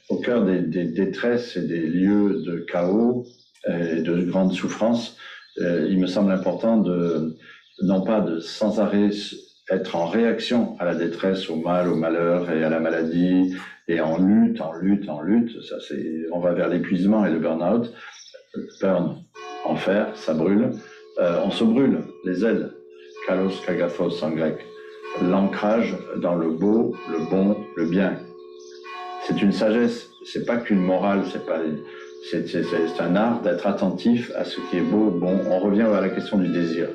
Au cœur des détresses et des lieux de chaos et de grande souffrance, il me semble important non pas de sans arrêt être en réaction à la détresse, au mal, au malheur et à la maladie, et en lutte. Ça, on va vers l'épuisement et le burn-out. Burn, enfer, ça brûle. On se brûle, les ailes. Kalos kagaphos en grec. L'ancrage dans le beau, le bon, le bien. C'est une sagesse, c'est pas qu'une morale, c'est un art d'être attentif à ce qui est beau, bon. On revient à la question du désir.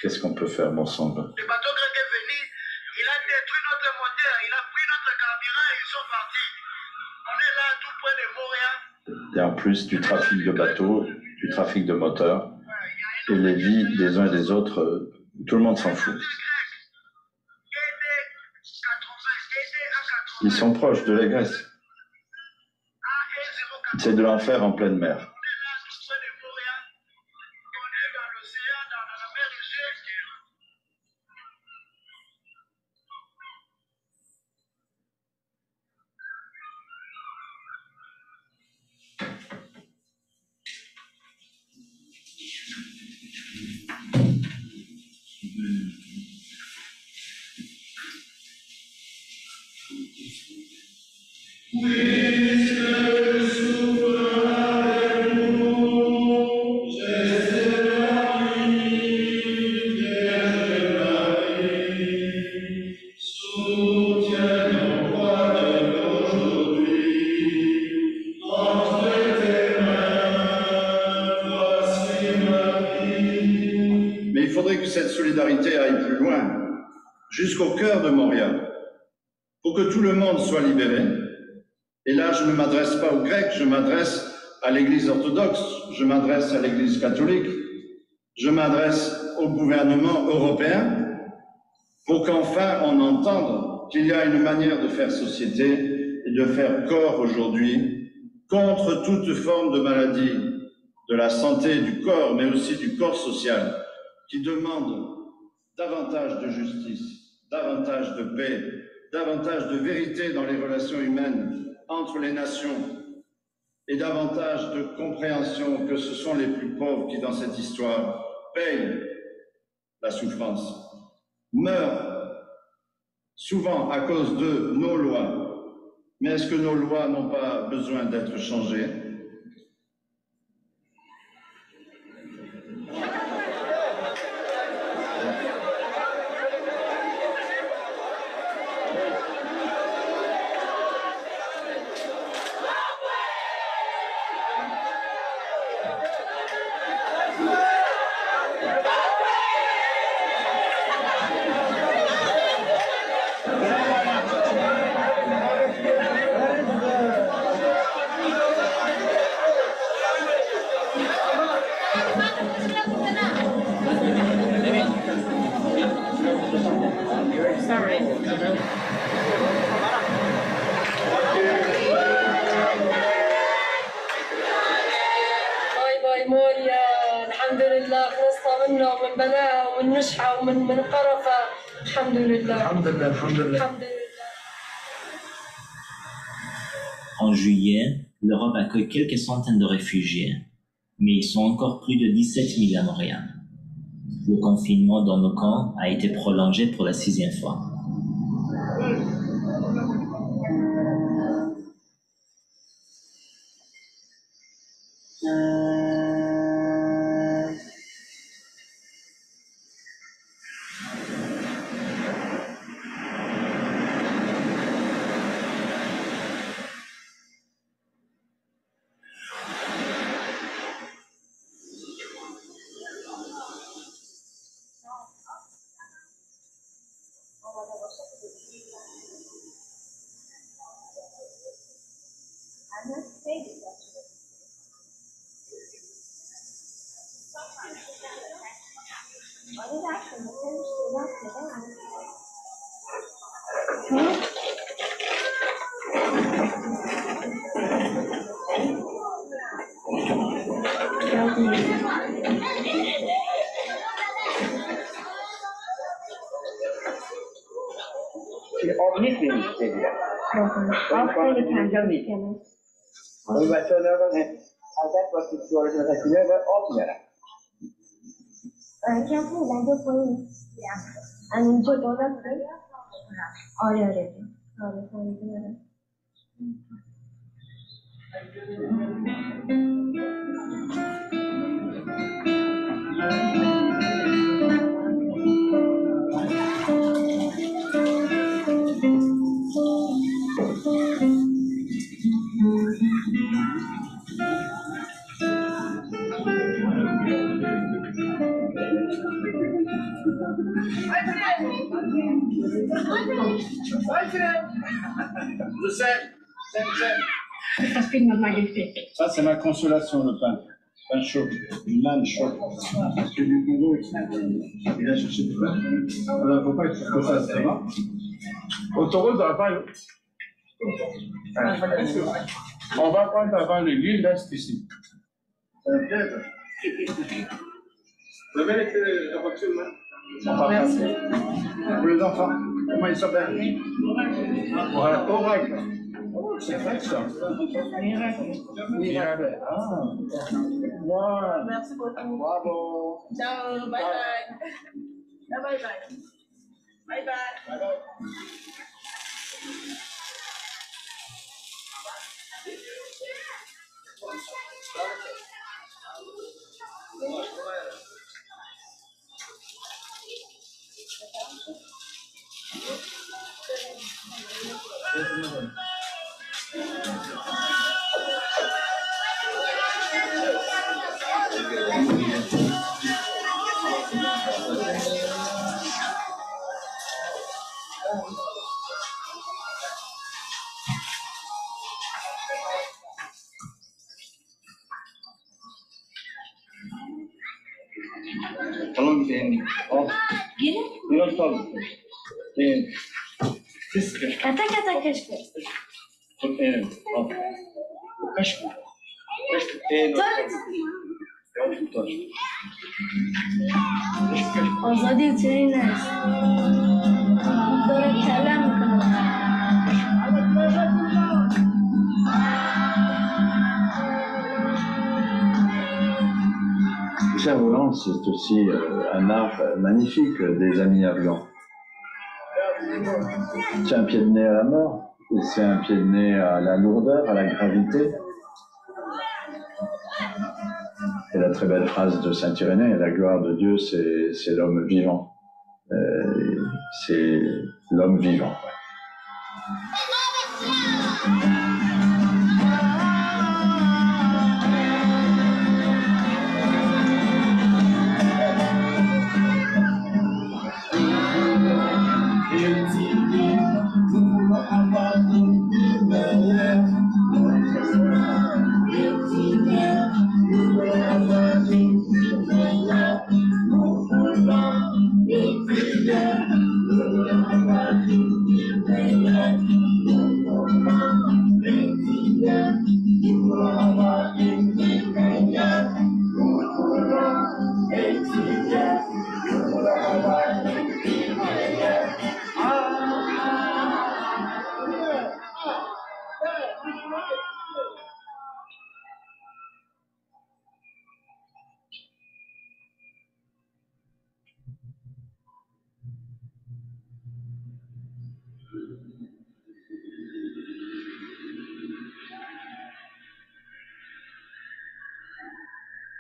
Qu'est-ce qu'on peut faire ensemble? Le bateau grec est venu, il a détruit notre moteur, il a pris notre carburant et ils sont partis. On est là tout près de Montréal. Et en plus du trafic de bateaux, du trafic de moteurs, et les vies des uns et des autres, tout le monde s'en fout. Ils sont proches de la Grèce. C'est de l'enfer en pleine mer. Jusqu'au cœur de Montréal, pour que tout le monde soit libéré. Et là, je ne m'adresse pas aux Grecs, je m'adresse à l'Église orthodoxe, je m'adresse à l'Église catholique, je m'adresse au gouvernement européen, pour qu'enfin on entende qu'il y a une manière de faire société et de faire corps aujourd'hui contre toute forme de maladie, de la santé du corps, mais aussi du corps social, qui demande davantage de justice, davantage de paix, davantage de vérité dans les relations humaines entre les nations et davantage de compréhension que ce sont les plus pauvres qui, dans cette histoire, payent la souffrance, meurent souvent à cause de nos lois. Mais est-ce que nos lois n'ont pas besoin d'être changées ? Ouais! باي موريا، الحمد لله خلصنا منه ومن بلاها ومن نشحة ومن قرفة. الحمد لله. الحمد لله الحمد لله. الحمد لله. En juillet, l'Europe accueille quelques centaines de réfugiés, mais ils sont encore plus de 17 000 à Montréal. Le confinement dans nos camps a été prolongé pour la 6e fois. خیلی پنجاه میکنه اون بچه ها نگاه ازت واسه سوارشون تکیله باید آب میارن کم خیلی لنگه پایین اینجا بالا کنه آره آره آره فهمیدم Ça, c'est ma consolation, le pain. Pain chaud, une lane chaude. Parce que du Congo, il a cherché du pain. Alors, il ne faut pas que ça se va. Au Togo, ça va pas. On va prendre avant le lit, reste ici. C'est un piège. Vous avez la voiture, là? Merci. Pour les enfants, comment ils s'appellent? Voilà, Orac. Oh, c'est vrai ça. Miracle. Ah. Wow. Merci beaucoup. Bravo. Ciao, bye bye. Bye bye. Bye bye. Bye bye. Tolong ini. Oh, gini? Belum tolong. Ini. Siska. Kata keşke. Ini. Oh. Kaşku. Kaşku. Ini. Yok tutar. آزادی چنین است داره کلم میکنه Le cerf-volant, c'est aussi un art magnifique des Aminia blancs. C'est un pied de nez à la mort, et c'est un pied de nez à la lourdeur, à la gravité. Et la très belle phrase de Saint Irénée, la gloire de Dieu, c'est l'homme vivant. C'est l'homme vivant.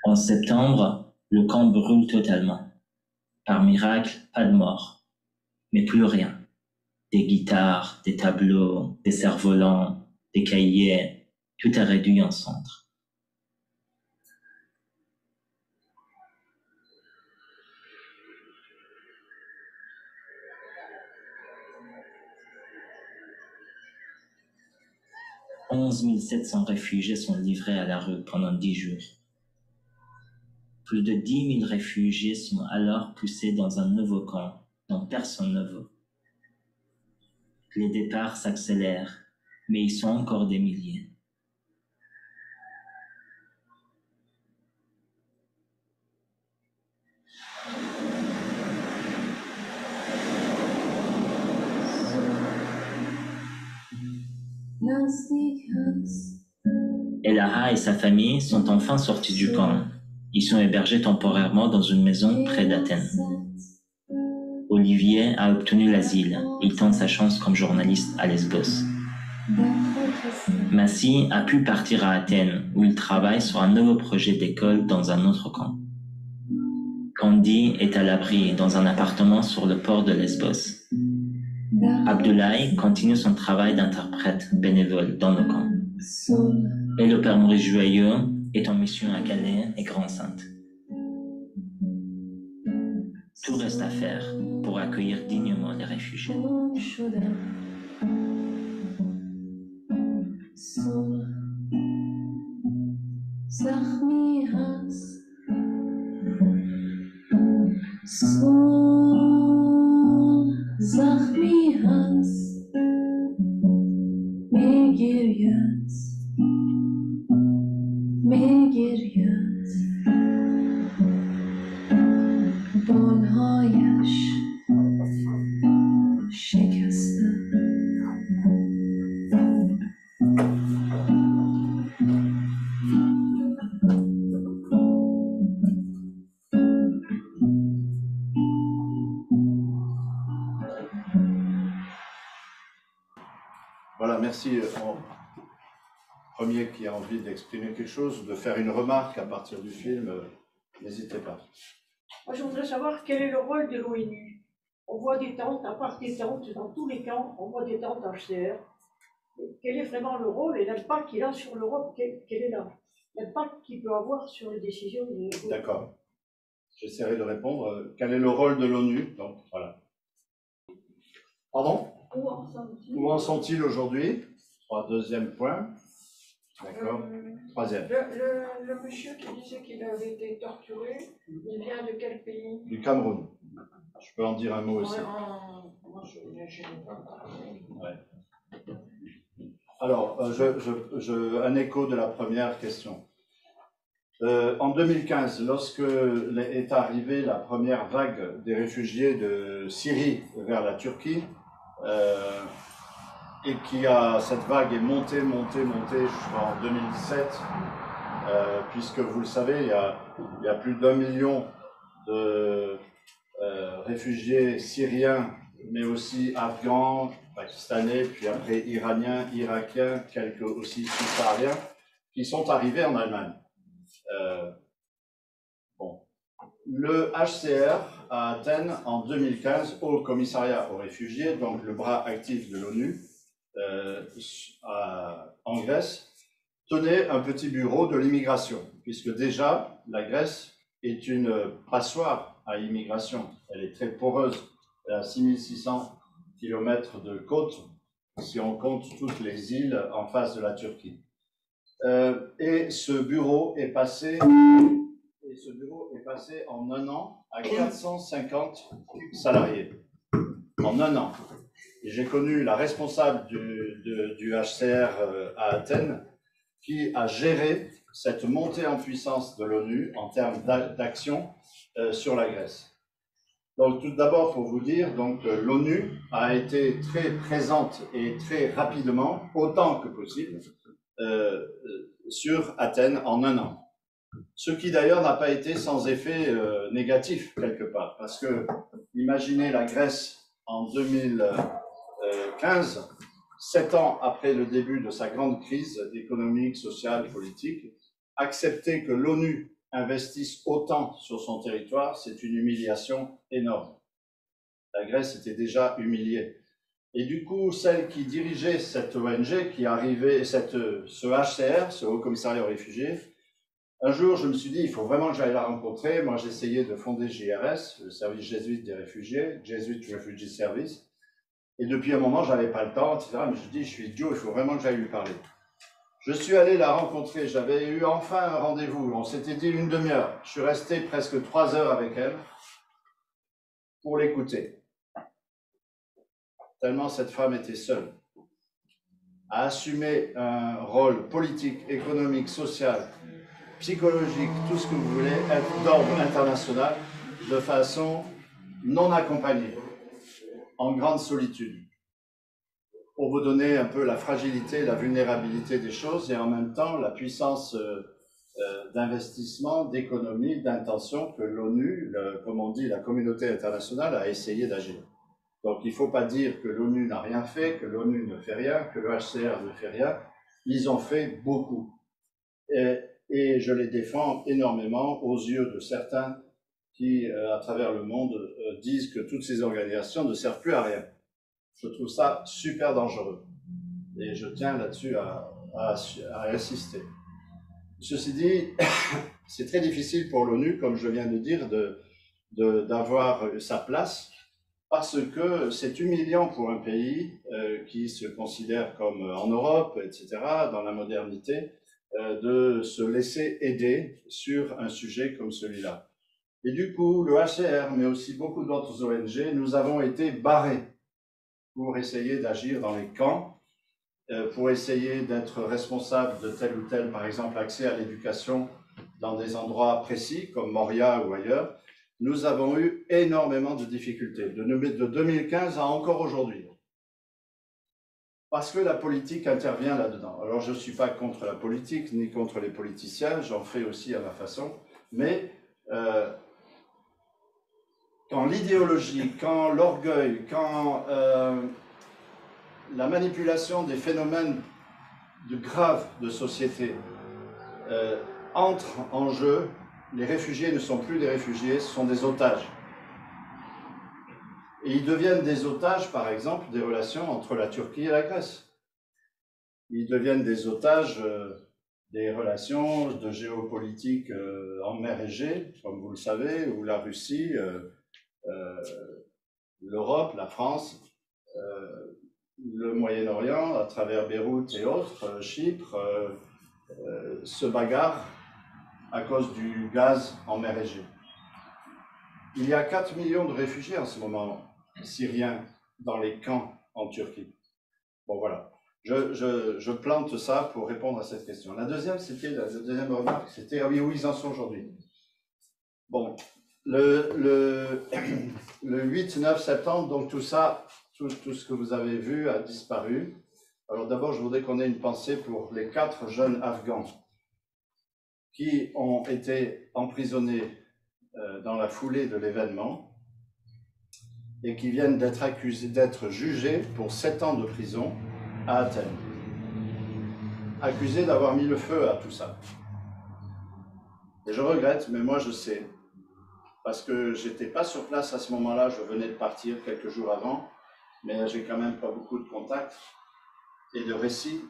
En septembre, le camp brûle totalement. Par miracle, pas de mort, mais plus rien. Des guitares, des tableaux, des cerfs-volants, des cahiers, tout est réduit en cendres. « 11 700 réfugiés sont livrés à la rue pendant 10 jours. Plus de 10 000 réfugiés sont alors poussés dans un nouveau camp dont personne ne veut. Les départs s'accélèrent, mais ils sont encore des milliers. Elaha et sa famille sont enfin sortis du camp. Ils sont hébergés temporairement dans une maison près d'Athènes. Olivier a obtenu l'asile. Il tente sa chance comme journaliste à Lesbos. Massi a pu partir à Athènes, où il travaille sur un nouveau projet d'école dans un autre camp. Candy est à l'abri dans un appartement sur le port de Lesbos. Abdoulaye continue son travail d'interprète bénévole dans le camp. Et le Père Maurice Joyeux est en mission à Calais et Grande-Sainte. Tout reste à faire pour accueillir dignement les réfugiés. Voilà, merci. Premier qui a envie d'exprimer quelque chose, de faire une remarque à partir du film, n'hésitez pas. Moi, je voudrais savoir quel est le rôle de l'ONU. On voit des tentes, à part des tentes, dans tous les camps, on voit des tentes HCR. Quel est vraiment le rôle et l'impact qu'il a sur l'Europe? Quel est l'impact qu'il peut avoir sur les décisions de... D'accord. J'essaierai de répondre. Quel est le rôle de l'ONU? Donc, voilà. Pardon? Où en sont-ils aujourd'hui? Deuxième point. D'accord. Troisième. Le monsieur qui disait qu'il avait été torturé, il vient de quel pays? Du Cameroun. Je peux en dire un mot aussi. Ouais. Alors, un écho de la première question. En 2015, lorsque est arrivée la première vague des réfugiés de Syrie vers la Turquie, et cette vague est montée jusqu'en 2017, puisque vous le savez, il y a plus d'1 million de réfugiés syriens, mais aussi afghans, pakistanais, puis après iraniens, irakiens, quelques aussi subsahariens, qui sont arrivés en Allemagne. Le HCR à Athènes en 2015, au commissariat aux réfugiés, donc le bras actif de l'ONU en Grèce, tenait un petit bureau de l'immigration, puisque déjà la Grèce est une passoire à immigration. Elle est très poreuse, elle a 6600 km de côte, si on compte toutes les îles en face de la Turquie. Et ce bureau est passé en un an à 450 salariés. En un an. Et j'ai connu la responsable du HCR à Athènes qui a géré cette montée en puissance de l'ONU en termes d'action sur la Grèce. Donc tout d'abord, pour vous dire, l'ONU a été très présente et très rapidement, autant que possible, sur Athènes en un an. Ce qui d'ailleurs n'a pas été sans effet négatif quelque part, parce que imaginez la Grèce en 2015, 7 ans après le début de sa grande crise économique, sociale, politique, accepter que l'ONU investisse autant sur son territoire, c'est une humiliation énorme. La Grèce était déjà humiliée. Et du coup, celle qui dirigeait cette ONG, qui arrivait, ce HCR, ce Haut Commissariat aux réfugiés, un jour, je me suis dit, il faut vraiment que j'aille la rencontrer. Moi, j'essayais de fonder JRS, le service jésuite des réfugiés, Jesuit Refugee Service. Et depuis un moment, je n'avais pas le temps, etc. Mais je dis, je suis idiot, il faut vraiment que j'aille lui parler. Je suis allé la rencontrer, j'avais eu enfin un rendez-vous. On s'était dit une demi-heure. Je suis resté presque 3 heures avec elle pour l'écouter. Tellement cette femme était seule à assumer un rôle politique, économique, social, psychologique, tout ce que vous voulez, être d'ordre international, de façon non accompagnée, en grande solitude, pour vous donner un peu la fragilité, la vulnérabilité des choses et en même temps la puissance d'investissement, d'économie, d'intention que l'ONU, comme on dit, la communauté internationale a essayé d'agir. Donc il ne faut pas dire que l'ONU n'a rien fait, que l'ONU ne fait rien, que le HCR ne fait rien. Ils ont fait beaucoup. Et je les défends énormément aux yeux de certains qui, à travers le monde, disent que toutes ces organisations ne servent plus à rien. Je trouve ça super dangereux. Et je tiens là-dessus à insister. Ceci dit, c'est très difficile pour l'ONU, comme je viens de dire, d'avoir sa place, parce que c'est humiliant pour un pays qui se considère comme en Europe, etc., dans la modernité, de se laisser aider sur un sujet comme celui-là. Et du coup, le HCR, mais aussi beaucoup d'autres ONG, nous avons été barrés pour essayer d'agir dans les camps, pour essayer d'être responsables de tel ou tel, par exemple, accès à l'éducation dans des endroits précis, comme Moria ou ailleurs. Nous avons eu énormément de difficultés, de 2015 à encore aujourd'hui. Parce que la politique intervient là-dedans. Alors, je ne suis pas contre la politique, ni contre les politiciens, j'en fais aussi à ma façon, mais quand l'idéologie, quand l'orgueil, quand la manipulation des phénomènes graves de société entrent en jeu, les réfugiés ne sont plus des réfugiés, ce sont des otages. Et ils deviennent des otages, par exemple, des relations entre la Turquie et la Grèce. Ils deviennent des otages des relations de géopolitique en mer Égée, comme vous le savez, où la Russie, l'Europe, la France, le Moyen-Orient, à travers Beyrouth et autres, Chypre, se bagarrent à cause du gaz en mer Égée. Il y a 4 millions de réfugiés en ce moment syriens dans les camps en Turquie. Bon, voilà. Je plante ça pour répondre à cette question. La deuxième, la deuxième remarque, c'était où ils en sont aujourd'hui. Bon, le 8-9 septembre, donc tout ça, tout ce que vous avez vu a disparu. Alors d'abord, je voudrais qu'on ait une pensée pour les 4 jeunes Afghans qui ont été emprisonnés dans la foulée de l'événement et qui viennent d'être jugés pour 7 ans de prison à Athènes, accusés d'avoir mis le feu à tout ça. Et je regrette, mais moi je sais, parce que j'étais pas sur place à ce moment-là, je venais de partir quelques jours avant, mais j'ai quand même pas beaucoup de contacts et de récits,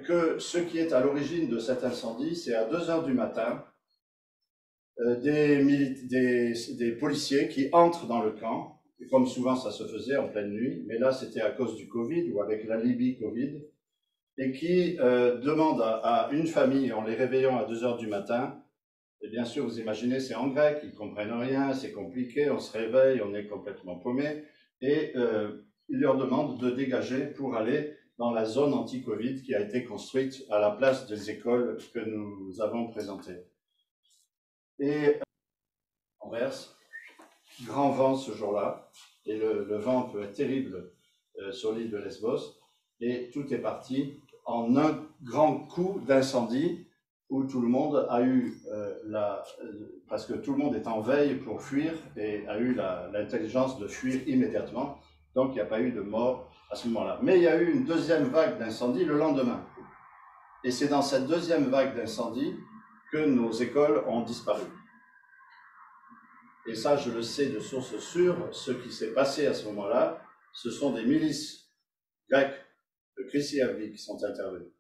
que ce qui est à l'origine de cet incendie, c'est à 2 heures du matin, des policiers qui entrent dans le camp, et comme souvent ça se faisait en pleine nuit, mais là c'était à cause du Covid ou avec la Libye Covid, et qui demandent à une famille, en les réveillant à 2 heures du matin, et bien sûr vous imaginez c'est en grec, ils ne comprennent rien, c'est compliqué, on se réveille, on est complètement paumé, et ils leur demandent de dégager pour aller dans la zone anti-Covid qui a été construite à la place des écoles que nous avons présentées. Et en verse, grand vent ce jour-là, et le vent peut être terrible sur l'île de Lesbos, et tout est parti en un grand coup d'incendie où tout le monde a eu parce que tout le monde est en veille pour fuir et a eu l'intelligence de fuir immédiatement. Donc il n'y a pas eu de mort à ce moment-là. Mais il y a eu une deuxième vague d'incendie le lendemain. Et c'est dans cette deuxième vague d'incendie que nos écoles ont disparu. Et ça, je le sais de source sûre, ce qui s'est passé à ce moment-là, ce sont des milices grecques de Chrysi-Avli qui sont intervenues,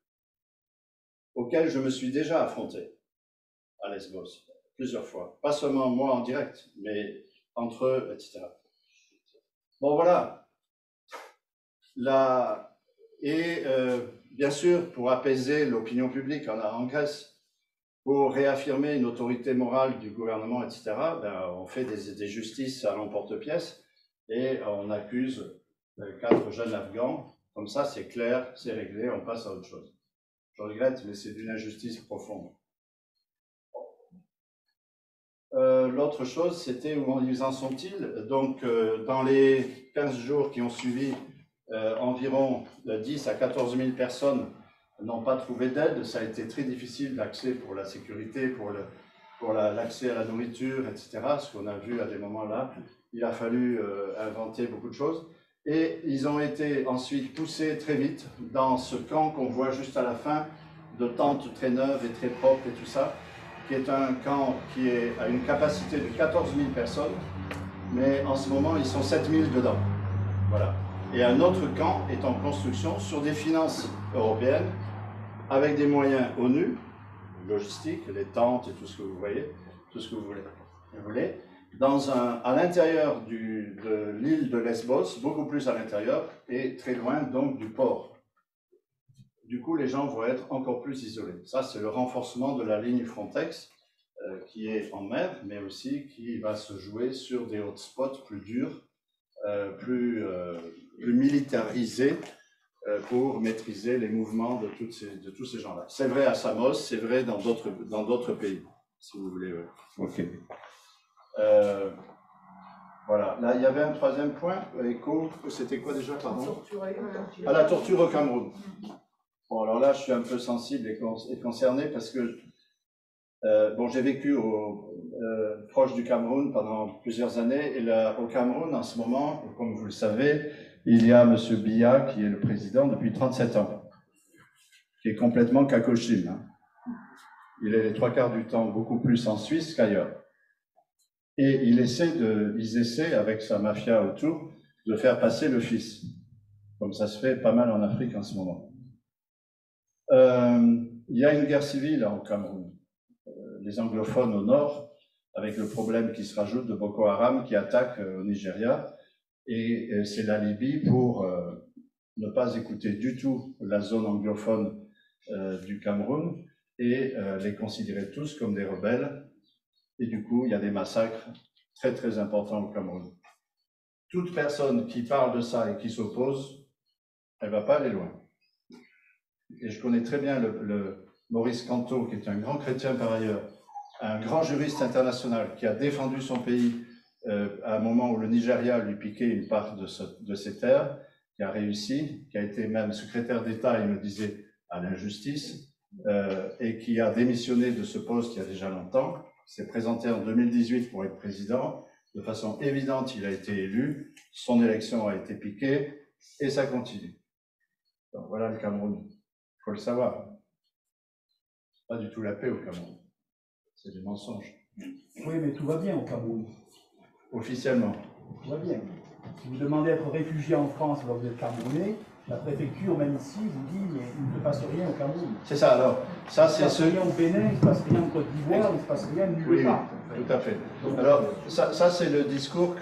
auxquelles je me suis déjà affronté à Lesbos, plusieurs fois. Pas seulement moi en direct, mais entre eux, etc. Bon, voilà. Bien sûr, pour apaiser l'opinion publique en Grèce, pour réaffirmer une autorité morale du gouvernement, etc., on fait des justices à l'emporte-pièce et on accuse 4 jeunes Afghans. Comme ça, c'est clair, c'est réglé, on passe à autre chose. Je regrette, mais c'est d'une injustice profonde. L'autre chose, c'était où ils en sont-ils? Donc, dans les 15 jours qui ont suivi, environ 10 à 14 000 personnes n'ont pas trouvé d'aide. Ça a été très difficile d'accès pour la sécurité, pour l'accès à la nourriture, etc. Ce qu'on a vu à des moments là. Il a fallu inventer beaucoup de choses. Et ils ont été ensuite poussés très vite dans ce camp qu'on voit juste à la fin, de tentes très neuves et très propres et tout ça, qui est un camp qui a une capacité de 14 000 personnes, mais en ce moment, ils sont 7 000 dedans. Voilà. Et un autre camp est en construction sur des finances européennes, avec des moyens ONU, logistique, les tentes et tout ce que vous voyez, tout ce que vous voulez, à l'intérieur de l'île de Lesbos, beaucoup plus à l'intérieur, et très loin donc du port. Du coup, les gens vont être encore plus isolés. Ça, c'est le renforcement de la ligne Frontex, qui est en mer, mais aussi qui va se jouer sur des hotspots plus durs, plus militarisés, pour maîtriser les mouvements de tous ces gens-là. C'est vrai à Samos, c'est vrai dans d'autres pays, si vous voulez. Ok. Voilà. Là, il y avait un troisième point, écho, c'était quoi déjà, pardon? La torture au Cameroun. Bon, alors là, je suis un peu sensible et concerné parce que j'ai vécu proche du Cameroun pendant plusieurs années, et là, au Cameroun, en ce moment, comme vous le savez, il y a M. Biya qui est le président depuis 37 ans, qui est complètement cacochine. Hein. Il est les 3/4 du temps beaucoup plus en Suisse qu'ailleurs. Et ils essaient, avec sa mafia autour, de faire passer le fils. Comme ça se fait pas mal en Afrique en ce moment. Il y a une guerre civile au Cameroun. Les anglophones au nord, avec le problème qui se rajoute de Boko Haram qui attaque au Nigeria. Et c'est la Libye pour ne pas écouter du tout la zone anglophone du Cameroun et les considérer tous comme des rebelles. Et du coup, il y a des massacres très très importants au Cameroun. Toute personne qui parle de ça et qui s'oppose, elle ne va pas aller loin. Et je connais très bien le Maurice Kanto, qui est un grand chrétien par ailleurs, un grand juriste international qui a défendu son pays à un moment où le Nigeria lui piquait une part de ses terres, qui a réussi, qui a été même secrétaire d'État, il me disait, à l'injustice, et qui a démissionné de ce poste il y a déjà longtemps, s'est présenté en 2018 pour être président. De façon évidente, il a été élu, son élection a été piquée, et ça continue. Donc voilà le Cameroun, il faut le savoir. Pas du tout la paix au Cameroun, c'est du mensonge. Oui, mais tout va bien au Cameroun. Officiellement. Tout va bien. Si vous demandez d'être réfugié en France alors vous êtes Camerounais, la préfecture, même ici, vous dit mais il ne se passe rien au Cameroun. C'est ça, alors. Ça, c'est il ne se passe rien au Bénin, il ne se passe rien en Côte d'Ivoire, il ne se passe rien nulle part. Oui, tout à fait. Alors, ça c'est le discours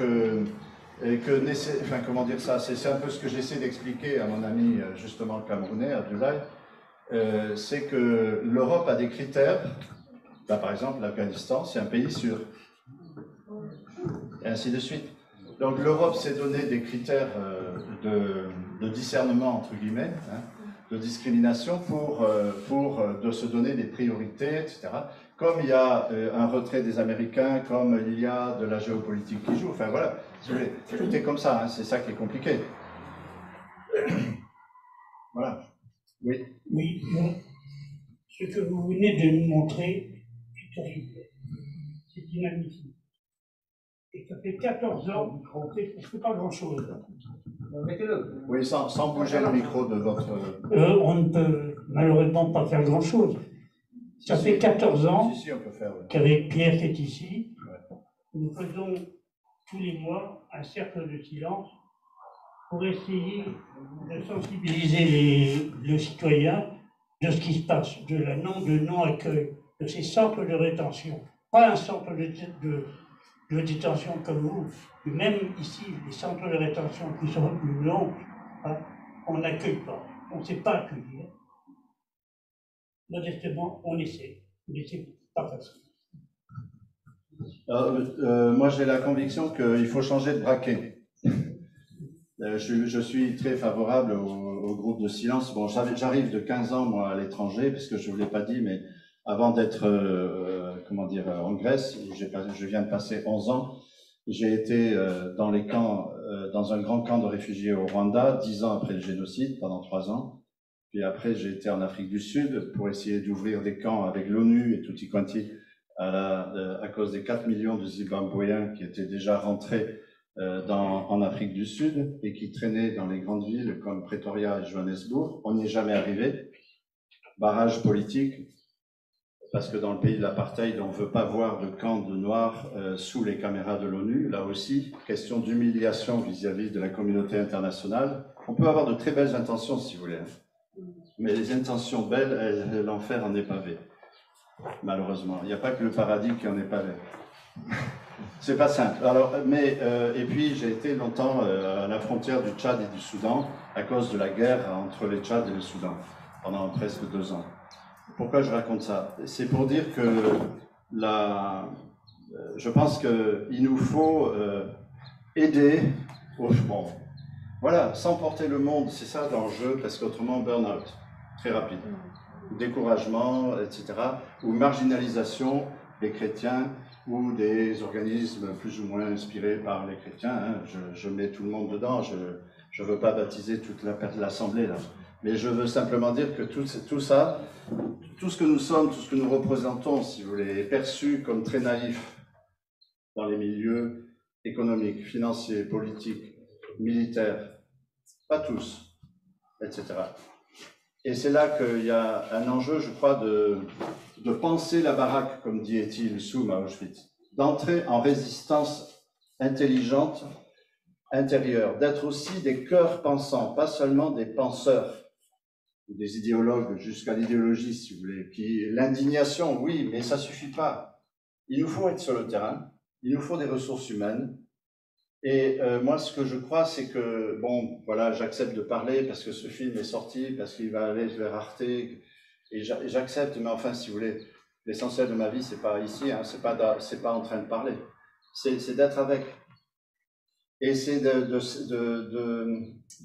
comment dire ça, c'est un peu ce que j'essaie d'expliquer à mon ami, justement, camerounais, Abdoulaye, c'est que l'Europe a des critères. Là, par exemple, l'Afghanistan, c'est un pays sûr. Et ainsi de suite. Donc l'Europe s'est donné des critères de discernement, entre guillemets, hein, de discrimination pour se donner des priorités, etc. Comme il y a un retrait des Américains, comme il y a de la géopolitique qui joue, enfin voilà, tout est comme ça, hein, c'est ça qui est compliqué. Voilà. Oui. Oui, Ce que vous venez de nous montrer est horrible. C'est inadmissible. Et ça fait 14 ans qu'on fait presque pas grand-chose. Oui, sans bouger le micro de votre... On ne peut malheureusement pas faire grand-chose. Ça fait 14 ans qu'avec Pierre qui est ici, nous faisons tous les mois un cercle de silence pour essayer de sensibiliser le citoyen de ce qui se passe, de non-accueil, de ces centres de rétention. Pas un centre de détention comme vous, mais même ici, les centres de rétention qui sont plus longs, hein, on n'accueille pas, on ne sait pas accueillir. Modestement, on essaie, mais c'est pas facile. Moi, j'ai la conviction qu'il faut changer de braquet. Je suis très favorable au groupe de silence. Bon, j'arrive de 15 ans, moi, à l'étranger, parce que je ne vous l'ai pas dit, mais avant d'être, en Grèce, où je viens de passer 11 ans, j'ai été dans les camps, dans un grand camp de réfugiés au Rwanda, 10 ans après le génocide, pendant 3 ans. Puis après, j'ai été en Afrique du Sud pour essayer d'ouvrir des camps avec l'ONU et tutti quanti à cause des 4 millions de Zimbabwéens qui étaient déjà rentrés en Afrique du Sud et qui traînaient dans les grandes villes comme Pretoria et Johannesburg. On n'y est jamais arrivé. Barrage politique, parce que dans le pays de l'apartheid, on ne veut pas voir de camp de Noirs sous les caméras de l'ONU. Là aussi, question d'humiliation vis-à-vis de la communauté internationale. On peut avoir de très belles intentions, si vous voulez, hein. Mais les intentions belles, l'enfer en est pavé. Malheureusement, il n'y a pas que le paradis qui en est pavé. C'est pas simple. Alors, et puis j'ai été longtemps à la frontière du Tchad et du Soudan à cause de la guerre entre les Tchad et le Soudan pendant presque 2 ans. Pourquoi je raconte ça? C'est pour dire que je pense qu'il nous faut aider bon, voilà, sans porter le monde, c'est ça l'enjeu, parce qu'autrement burn-out, très rapide, découragement, etc., ou marginalisation des chrétiens ou des organismes plus ou moins inspirés par les chrétiens. Hein. Je mets tout le monde dedans, je ne veux pas baptiser toute l'Assemblée là. Mais je veux simplement dire que tout ça, tout ce que nous sommes, tout ce que nous représentons, si vous voulez, est perçu comme très naïf dans les milieux économiques, financiers, politiques, militaires, pas tous, etc. Et c'est là qu'il y a un enjeu, je crois, de penser la baraque, comme dit Étienne Soum à Auschwitz, d'entrer en résistance intelligente, intérieure, d'être aussi des cœurs pensants, pas seulement des penseurs, des idéologues jusqu'à l'idéologie, si vous voulez. L'indignation, oui, mais ça ne suffit pas. Il nous faut être sur le terrain, il nous faut des ressources humaines. Et moi, ce que je crois, c'est que, bon, voilà, j'accepte de parler parce que ce film est sorti, parce qu'il va aller vers Arte, et j'accepte, mais enfin, si vous voulez, l'essentiel de ma vie, c'est pas ici, hein, c'est pas en train de parler, c'est d'être avec. Et c'est de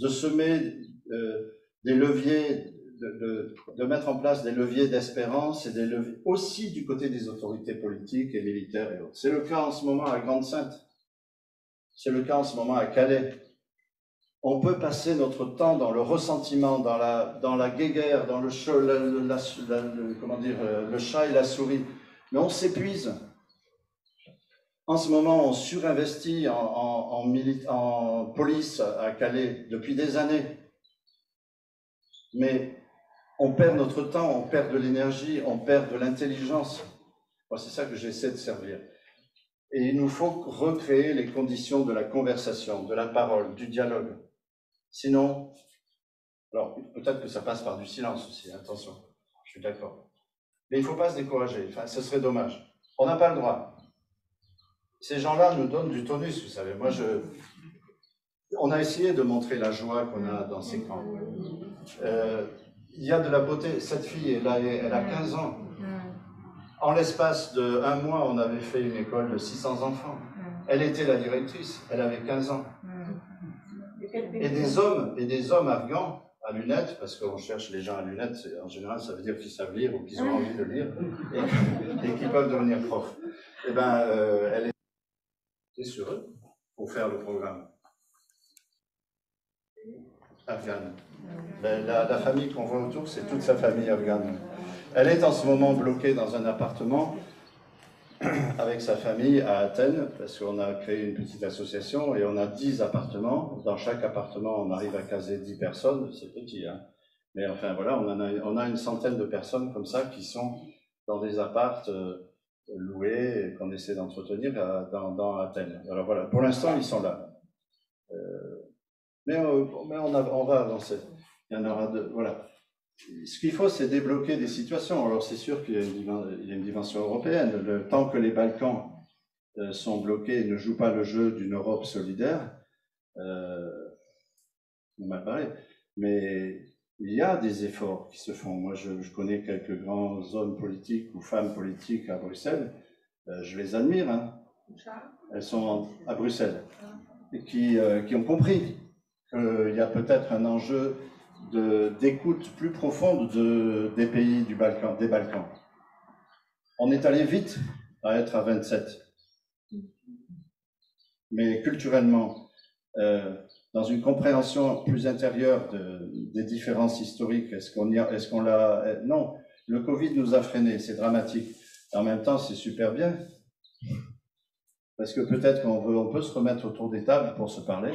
semer des leviers, de mettre en place des leviers d'espérance et des leviers aussi du côté des autorités politiques et militaires et autres. C'est le cas en ce moment à Grande-Synthe. C'est le cas en ce moment à Calais. On peut passer notre temps dans le ressentiment, dans la guéguerre, dans le chat et la souris, mais on s'épuise. En ce moment, on surinvestit en police à Calais depuis des années. Mais on perd notre temps, on perd de l'énergie, on perd de l'intelligence. Moi, c'est ça que j'essaie de servir. Et il nous faut recréer les conditions de la conversation, de la parole, du dialogue. Sinon, alors peut-être que ça passe par du silence aussi, attention, je suis d'accord. Mais il ne faut pas se décourager, enfin, ce serait dommage. On n'a pas le droit. Ces gens-là nous donnent du tonus, vous savez. Moi, on a essayé de montrer la joie qu'on a dans ces camps. Il y a de la beauté. Cette fille, elle a 15 ans. En l'espace d'1 mois, on avait fait une école de 600 enfants. Elle était la directrice, elle avait 15 ans. Et des hommes afghans à lunettes, parce qu'on cherche les gens à lunettes, en général ça veut dire qu'ils savent lire ou qu'ils ont envie de lire, et qu'ils peuvent devenir profs. Eh bien, elle était sur eux pour faire le programme. afghane. La famille qu'on voit autour, c'est toute sa famille afghane. Elle est en ce moment bloquée dans un appartement avec sa famille à Athènes, parce qu'on a créé une petite association et on a 10 appartements. Dans chaque appartement, on arrive à caser 10 personnes, c'est petit, hein. Mais enfin voilà, on a une centaine de personnes comme ça qui sont dans des apparts loués et qu'on essaie d'entretenir dans Athènes. Alors voilà, pour l'instant, ils sont là. Mais on va avancer. Il y en aura deux, voilà. Ce qu'il faut, c'est débloquer des situations. Alors c'est sûr qu'il y a une dimension européenne. Le temps que les Balkans sont bloqués et ne jouent pas le jeu d'une Europe solidaire, il m'a parlé. Mais il y a des efforts qui se font. Moi, je connais quelques grands hommes politiques ou femmes politiques à Bruxelles. Je les admire. Hein. Elles sont à Bruxelles. Et qui ont compris qu'il y a peut-être un enjeu d'écoute plus profonde des pays des Balkans. On est allé vite à être à 27. Mais culturellement, dans une compréhension plus intérieure des différences historiques, est-ce qu'on l'a... Non, le Covid nous a freinés, c'est dramatique. En même temps, c'est super bien. Parce que peut-être qu'on peut se remettre autour des tables pour se parler,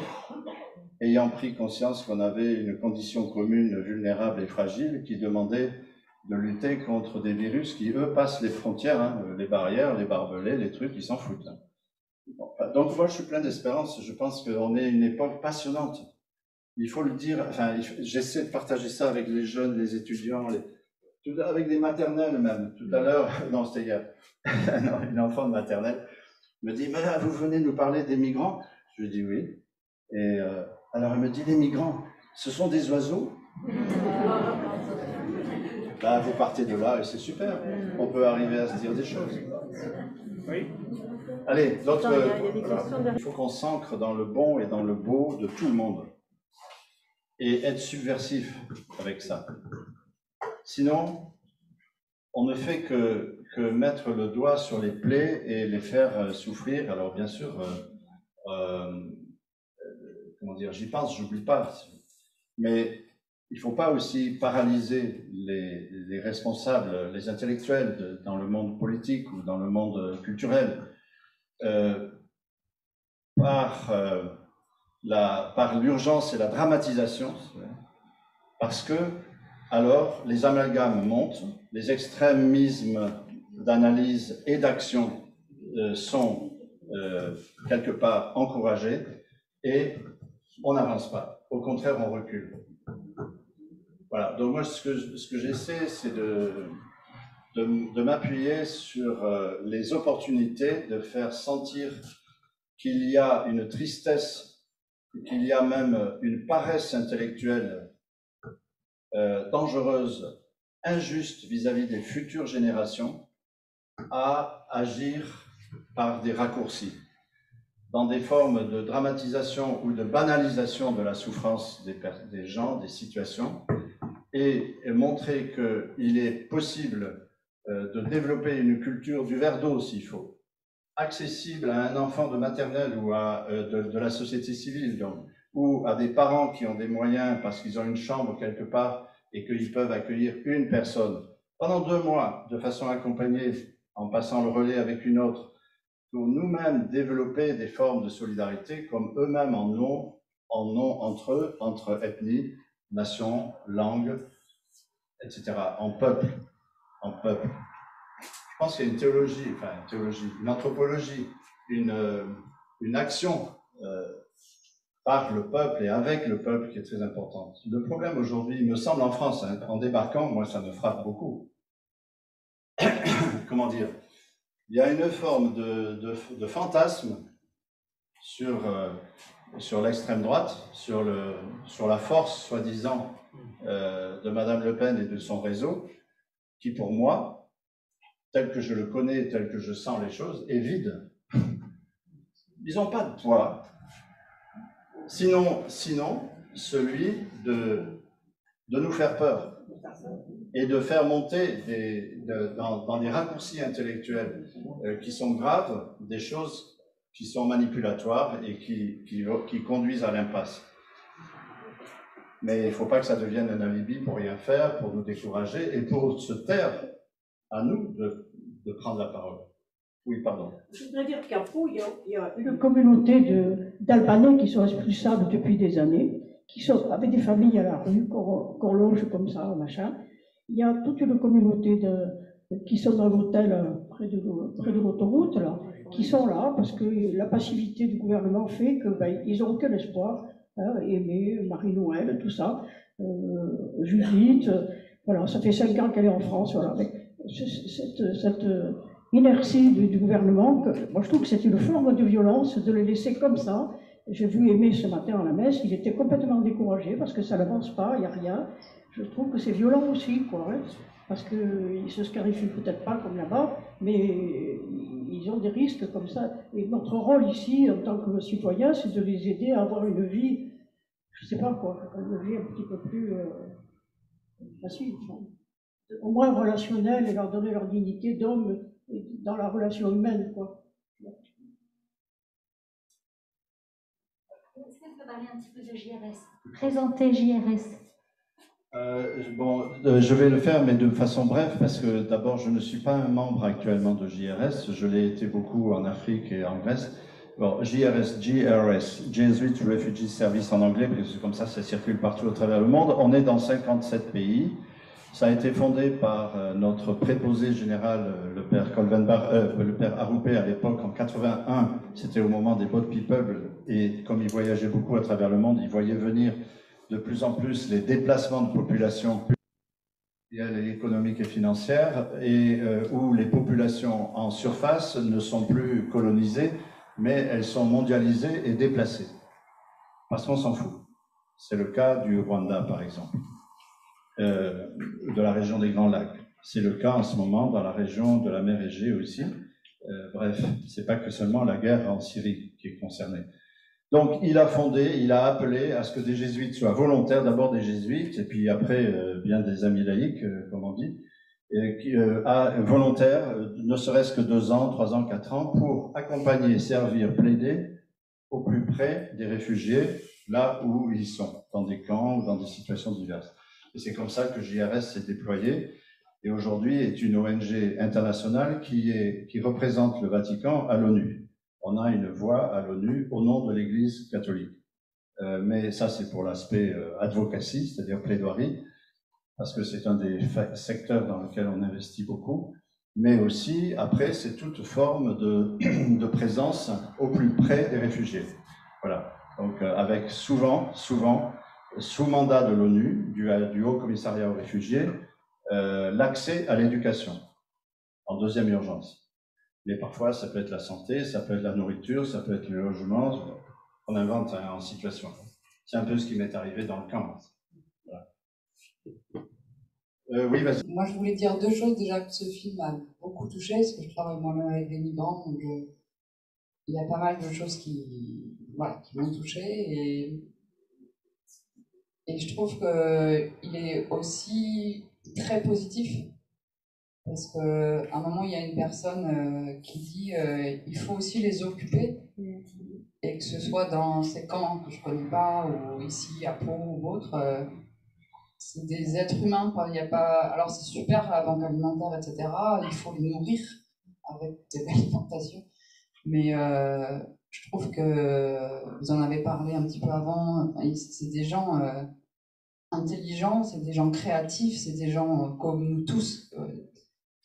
ayant pris conscience qu'on avait une condition commune vulnérable et fragile qui demandait de lutter contre des virus qui, eux, passent les frontières, hein, les barrières, les barbelés, les trucs, ils s'en foutent. Hein. Donc moi, je suis plein d'espérance. Je pense qu'on est une époque passionnante. Il faut le dire. Enfin, j'essaie de partager ça avec les jeunes, les étudiants, avec des maternelles même. Tout à l'heure, non, c'était hier, une enfant de maternelle me dit, mais là, vous venez nous parler des migrants? Je lui dis oui. Et alors elle me dit, les migrants, ce sont des oiseaux? Bah, vous partez de là et c'est super. On peut arriver à se dire des choses. Oui. Allez, d'autres. Il faut qu'on s'ancre dans le bon et dans le beau de tout le monde. Et être subversif avec ça. Sinon, on ne fait que mettre le doigt sur les plaies et les faire souffrir. Alors bien sûr, comment dire, j'y pense, j'oublie pas. Mais il ne faut pas aussi paralyser les responsables, les intellectuels dans le monde politique ou dans le monde culturel par l'urgence et la dramatisation, parce que alors les amalgames montent, les extrémismes d'analyse et d'action sont quelque part encouragés et on n'avance pas. Au contraire, on recule. Voilà. Donc moi, ce que j'essaie, c'est de m'appuyer sur les opportunités de faire sentir qu'il y a une tristesse, qu'il y a même une paresse intellectuelle dangereuse, injuste vis-à-vis des futures générations, à agir par des raccourcis, dans des formes de dramatisation ou de banalisation de la souffrance des gens, des situations, et montrer qu'il est possible de développer une culture du verre d'eau, s'il faut, accessible à un enfant de maternelle ou de la société civile, donc, ou à des parents qui ont des moyens parce qu'ils ont une chambre quelque part et qu'ils peuvent accueillir une personne pendant 2 mois de façon accompagnée en passant le relais avec une autre, pour nous-mêmes développer des formes de solidarité comme eux-mêmes en ont entre eux, entre ethnies, nations, langues, etc., en peuple. Je pense qu'il y a une anthropologie, une action par le peuple et avec le peuple qui est très importante. Le problème aujourd'hui, il me semble en France, hein, en débarquant, moi ça me frappe beaucoup. Comment dire? Il y a une forme de fantasme sur l'extrême droite, sur la force, soi-disant, de Madame Le Pen et de son réseau, qui pour moi, tel que je le connais, tel que je sens les choses, est vide. Ils n'ont pas de poids. Sinon celui de nous faire peur et de faire monter dans des raccourcis intellectuels qui sont graves, des choses qui sont manipulatoires et qui conduisent à l'impasse. Mais il ne faut pas que ça devienne un alibi pour rien faire, pour nous décourager et pour se taire à nous de prendre la parole. Oui, pardon. Je voudrais dire qu'à Pau, il y a une communauté d'Albanais qui sont expulsables depuis des années, qui sont avec des familles à la rue, qu'on loge comme ça, machin. Il y a toute une communauté qui sont dans l'hôtel près de l'autoroute, là, qui sont là parce que la passivité du gouvernement fait qu'ils n'ont aucun espoir. Hein, Aimé, Marie-Noël, tout ça, Judith, voilà, ça fait 5 ans qu'elle est en France, voilà, avec cette inertie du gouvernement, moi je trouve que c'est une forme de violence de les laisser comme ça. J'ai vu Aimé ce matin à la messe, il était complètement découragé parce que ça n'avance pas, il n'y a rien. Je trouve que c'est violent aussi, quoi, hein, parce qu'ils ne se scarifient peut-être pas comme là-bas, mais ils ont des risques comme ça. Et notre rôle ici, en tant que citoyen, c'est de les aider à avoir une vie, je ne sais pas quoi, une vie un petit peu plus facile, au moins relationnelle, et leur donner leur dignité d'homme dans la relation humaine, quoi. Est-ce que tu peux parler un petit peu de JRS? Présenter JRS. Je vais le faire, mais de façon brève, parce que d'abord, je ne suis pas un membre actuellement de JRS. Je l'ai été beaucoup en Afrique et en Grèce. Bon, JRS, Jesuit Refugee Service en anglais, parce que comme ça circule partout à travers le monde. On est dans 57 pays. Ça a été fondé par notre préposé général, le père le père Aroupé à l'époque, en 81. C'était au moment des Boat People, et comme il voyageait beaucoup à travers le monde, il voyait venir de plus en plus les déplacements de population économiques et financières, et où les populations en surface ne sont plus colonisées, mais elles sont mondialisées et déplacées. Parce qu'on s'en fout. C'est le cas du Rwanda, par exemple, de la région des Grands Lacs. C'est le cas en ce moment dans la région de la mer Égée aussi. Bref, c'est pas que seulement la guerre en Syrie qui est concernée. Donc, il a appelé à ce que des jésuites soient volontaires, d'abord des jésuites, et puis après, bien des amis laïcs, comme on dit, volontaires, ne serait-ce que 2 ans, 3 ans, 4 ans, pour accompagner, servir, plaider au plus près des réfugiés, là où ils sont, dans des camps ou dans des situations diverses. Et c'est comme ça que JRS s'est déployé, et aujourd'hui est une ONG internationale qui représente le Vatican à l'ONU. On a une voix à l'ONU au nom de l'Église catholique. Mais ça, c'est pour l'aspect advocacy, c'est-à-dire plaidoirie, parce que c'est un des secteurs dans lequel on investit beaucoup. Mais aussi, après, c'est toute forme de présence au plus près des réfugiés. Voilà. Donc, avec souvent, sous mandat de l'ONU, du Haut Commissariat aux réfugiés, l'accès à l'éducation, en 2e urgence. Mais parfois, ça peut être la santé, ça peut être la nourriture, ça peut être le logement. On invente en situation. C'est un peu ce qui m'est arrivé dans le camp. Voilà. Oui, vas-y. Moi, je voulais dire 2 choses. Déjà, que ce film m'a beaucoup touché, parce que je travaille moi-même avec des migrants. Donc, il y a pas mal de choses qui m'ont touché. Et je trouve qu'il est aussi très positif. Parce qu'à un moment, il y a une personne qui dit il faut aussi les occuper, et que ce soit dans ces camps que je ne connais pas, ou ici à Pau ou autre, c'est des êtres humains. Il y a pas... Alors c'est super la banque alimentaire, etc. Il faut les nourrir avec de l'alimentation. Mais je trouve que vous en avez parlé un petit peu avant, c'est des gens intelligents, c'est des gens créatifs, c'est des gens comme nous tous,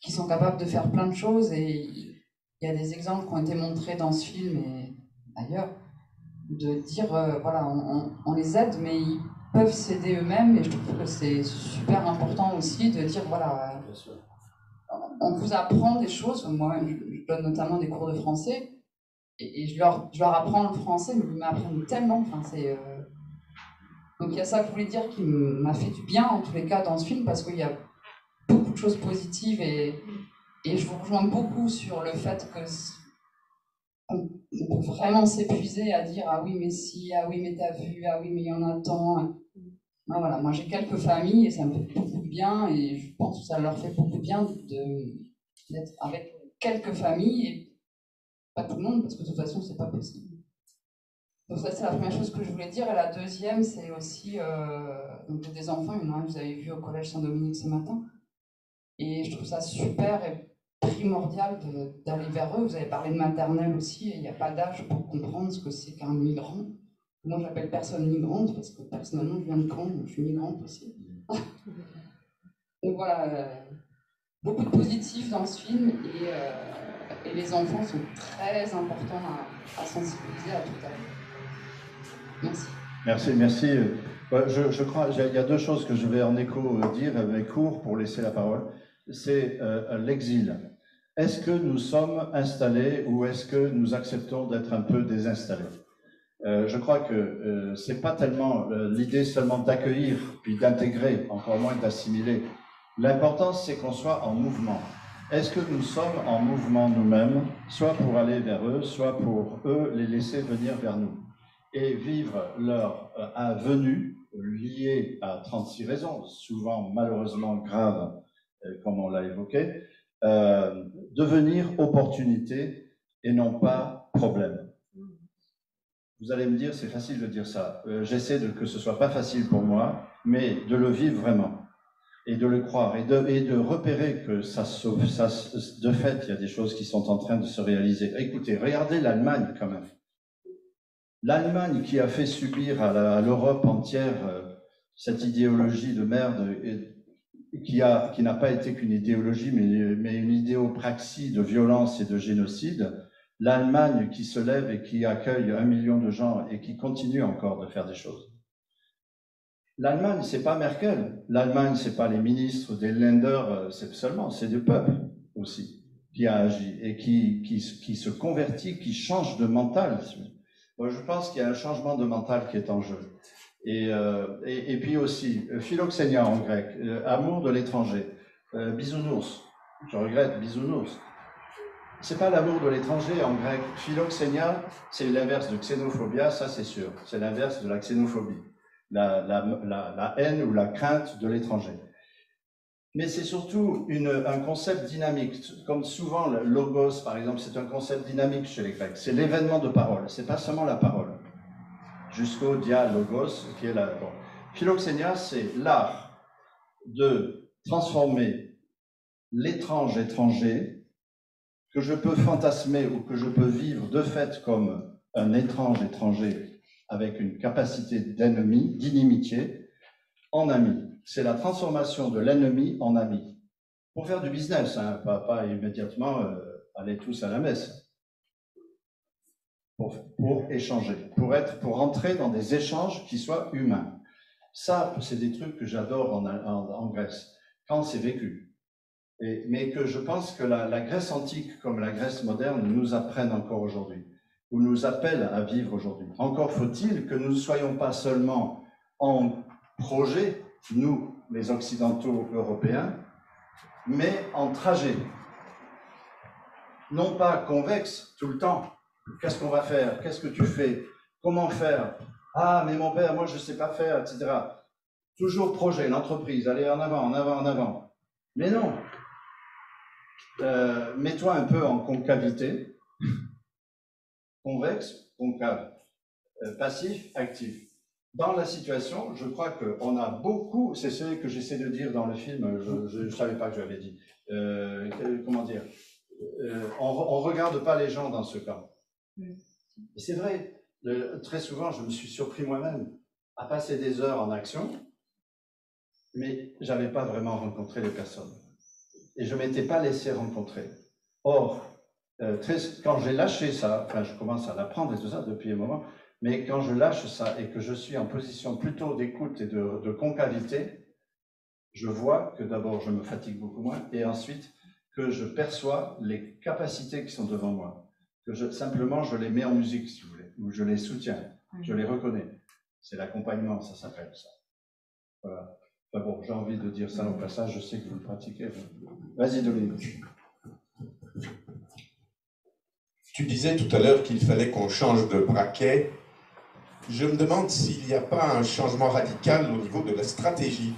qui sont capables de faire plein de choses, et il y a des exemples qui ont été montrés dans ce film et ailleurs, de dire, voilà, on les aide, mais ils peuvent s'aider eux-mêmes, et je trouve que c'est super important aussi de dire, voilà, on vous apprend des choses. Moi, je donne notamment des cours de français, et je leur apprends le français, mais ils m'apprennent tellement, enfin, c'est... Donc il y a ça que je voulais dire qui m'a fait du bien, en tous les cas, dans ce film, parce qu'il y a beaucoup de choses positives, et je vous rejoins beaucoup sur le fait que on peut vraiment s'épuiser à dire ah oui mais si, ah oui mais t'as vu, ah oui mais il y en a tant. Ah, voilà, moi j'ai quelques familles et ça me fait beaucoup de bien, et je pense que ça leur fait beaucoup de bien d'être avec quelques familles, et pas tout le monde, parce que de toute façon c'est pas possible. Donc ça, c'est la première chose que je voulais dire. Et la deuxième, c'est aussi donc j'ai des enfants, il y en a un que vous avez vu au Collège Saint-Dominique ce matin. Et je trouve ça super et primordial d'aller vers eux. Vous avez parlé de maternelle aussi, et il n'y a pas d'âge pour comprendre ce que c'est qu'un migrant. Moi, j'appelle personne migrante, parce que personnellement, je viens de Caen, donc je suis migrante aussi. Donc voilà, beaucoup de positifs dans ce film, et les enfants sont très importants à sensibiliser à tout à l'heure. Merci. Merci. Je crois qu'il y a deux choses que je vais en écho dire, mais court pour laisser la parole. C'est l'exil. Est-ce que nous sommes installés ou est-ce que nous acceptons d'être un peu désinstallés? Je crois que ce n'est pas tellement l'idée seulement d'accueillir puis d'intégrer, encore moins d'assimiler. L'important, c'est qu'on soit en mouvement. Est-ce que nous sommes en mouvement nous-mêmes, soit pour aller vers eux, soit pour eux les laisser venir vers nous et vivre leur venue liée à 36 raisons, souvent malheureusement graves, comme on l'a évoqué, devenir opportunité et non pas problème. Vous allez me dire, c'est facile de dire ça. J'essaie que ce soit pas facile pour moi, mais de le vivre vraiment et de le croire et de repérer que de fait, il y a des choses qui sont en train de se réaliser. Écoutez, regardez l'Allemagne quand même. L'Allemagne qui a fait subir à l'Europe entière cette idéologie de merde qui n'a pas été qu'une idéologie, mais une idéopraxie de violence et de génocide. L'Allemagne qui se lève et qui accueille 1 million de gens et qui continue encore de faire des choses. L'Allemagne, c'est pas Merkel. L'Allemagne, c'est pas les ministres des Länder seulement, c'est le peuple aussi qui a agi et qui se convertit, qui change de mental. Moi, je pense qu'il y a un changement de mental qui est en jeu. Et puis aussi, philoxénia en grec, amour de l'étranger, bisounours, je regrette, bisounours. C'est pas l'amour de l'étranger en grec. Philoxénia, c'est l'inverse de xénophobia, ça c'est sûr. C'est l'inverse de la xénophobie, la haine ou la crainte de l'étranger. Mais c'est surtout un concept dynamique. Comme souvent, le logos, par exemple, c'est un concept dynamique chez les Grecs. C'est l'événement de parole, c'est pas seulement la parole. Jusqu'au dialogos, qui est là. Bon. Philoxénia, c'est l'art de transformer l'étrange étranger que je peux fantasmer ou que je peux vivre de fait comme un étrange étranger avec une capacité d'ennemi, d'inimitié, en ami. C'est la transformation de l'ennemi en ami. Pour faire du business, hein, pas immédiatement aller tous à la messe. Pour échanger, pour entrer dans des échanges qui soient humains. Ça, c'est des trucs que j'adore en Grèce, quand c'est vécu. Mais que je pense que la Grèce antique, comme la Grèce moderne, nous apprennent encore aujourd'hui, ou nous appellent à vivre aujourd'hui. Encore faut-il que nous ne soyons pas seulement en projet, nous, les Occidentaux européens, mais en trajet. Non pas convexe tout le temps. Qu'est-ce qu'on va faire? Qu'est-ce que tu fais? Comment faire? Ah, mais mon père, moi, je ne sais pas faire, etc. Toujours projet, l'entreprise, allez en avant, en avant, en avant. Mais non. Mets-toi un peu en concavité. Convexe, concave. Passif, actif. Dans la situation, je crois qu'on a beaucoup, c'est ce que j'essaie de dire dans le film, je ne savais pas que j'avais dit. Comment dire? On ne regarde pas les gens dans ce cas. Et c'est vrai, très souvent, je me suis surpris moi-même à passer des heures en action, mais je n'avais pas vraiment rencontré les personnes. Et je ne m'étais pas laissé rencontrer. Or, quand j'ai lâché ça, enfin, je commence à l'apprendre et tout ça depuis un moment, mais quand je lâche ça et que je suis en position plutôt d'écoute et de concavité, je vois que d'abord, je me fatigue beaucoup moins, et ensuite, que je perçois les capacités qui sont devant moi. Que simplement, je les mets en musique, si vous voulez, ou je les soutiens, je les reconnais. C'est l'accompagnement, ça s'appelle ça. Voilà. Enfin bon, j'ai envie de dire ça au passage, je sais que vous le pratiquez. Vas-y, Dominique. Tu disais tout à l'heure qu'il fallait qu'on change de braquet. Je me demande s'il n'y a pas un changement radical au niveau de la stratégie.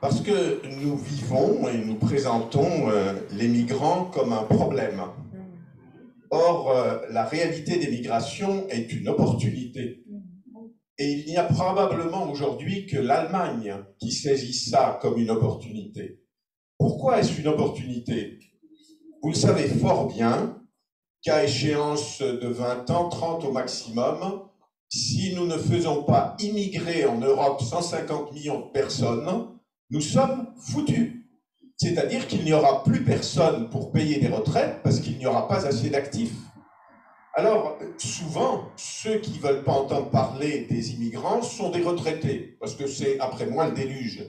Parce que nous vivons et nous présentons les migrants comme un problème. Or, la réalité des migrations est une opportunité. Et il n'y a probablement aujourd'hui que l'Allemagne qui saisit ça comme une opportunité. Pourquoi est-ce une opportunité? Vous le savez fort bien qu'à échéance de 20 ans, 30 au maximum, si nous ne faisons pas immigrer en Europe 150 millions de personnes, nous sommes foutus. C'est-à-dire qu'il n'y aura plus personne pour payer des retraites parce qu'il n'y aura pas assez d'actifs. Alors, souvent, ceux qui ne veulent pas entendre parler des immigrants sont des retraités, parce que c'est, après moi, le déluge.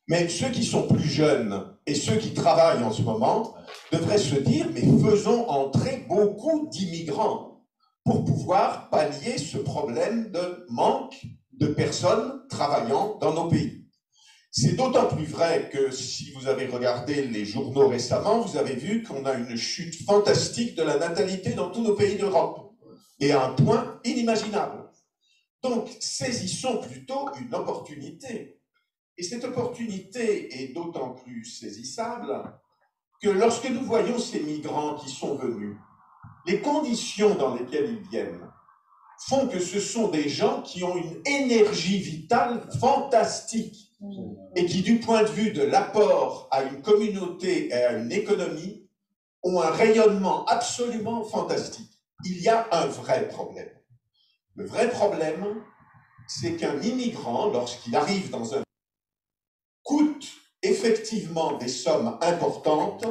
Mais ceux qui sont plus jeunes et ceux qui travaillent en ce moment devraient se dire, mais faisons entrer beaucoup d'immigrants pour pouvoir pallier ce problème de manque de personnes travaillant dans nos pays. C'est d'autant plus vrai que si vous avez regardé les journaux récemment, vous avez vu qu'on a une chute fantastique de la natalité dans tous nos pays d'Europe, et à un point inimaginable. Donc, saisissons plutôt une opportunité. Et cette opportunité est d'autant plus saisissable que lorsque nous voyons ces migrants qui sont venus, les conditions dans lesquelles ils viennent font que ce sont des gens qui ont une énergie vitale fantastique et qui, du point de vue de l'apport à une communauté et à une économie, ont un rayonnement absolument fantastique. Il y a un vrai problème. Le vrai problème, c'est qu'un immigrant, lorsqu'il arrive dans un coûte effectivement des sommes importantes.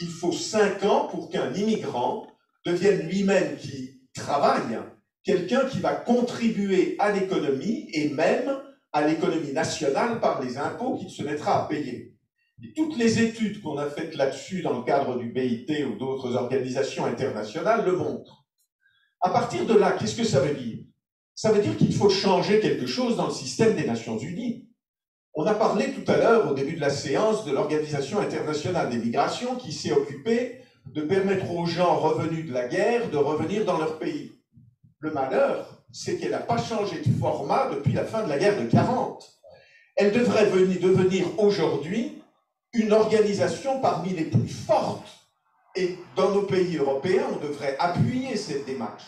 Il faut 5 ans pour qu'un immigrant devienne lui-même, qui travaille, quelqu'un qui va contribuer à l'économie et même à l'économie nationale par les impôts qu'il se mettra à payer. Et toutes les études qu'on a faites là-dessus dans le cadre du BIT ou d'autres organisations internationales le montrent. À partir de là, qu'est-ce que ça veut dire? Ça veut dire qu'il faut changer quelque chose dans le système des Nations Unies. On a parlé tout à l'heure, au début de la séance, de l'Organisation internationale des migrations qui s'est occupée de permettre aux gens revenus de la guerre de revenir dans leur pays. Le malheur, c'est qu'elle n'a pas changé de format depuis la fin de la guerre de 40. Elle devrait devenir aujourd'hui une organisation parmi les plus fortes. Et dans nos pays européens, on devrait appuyer cette démarche.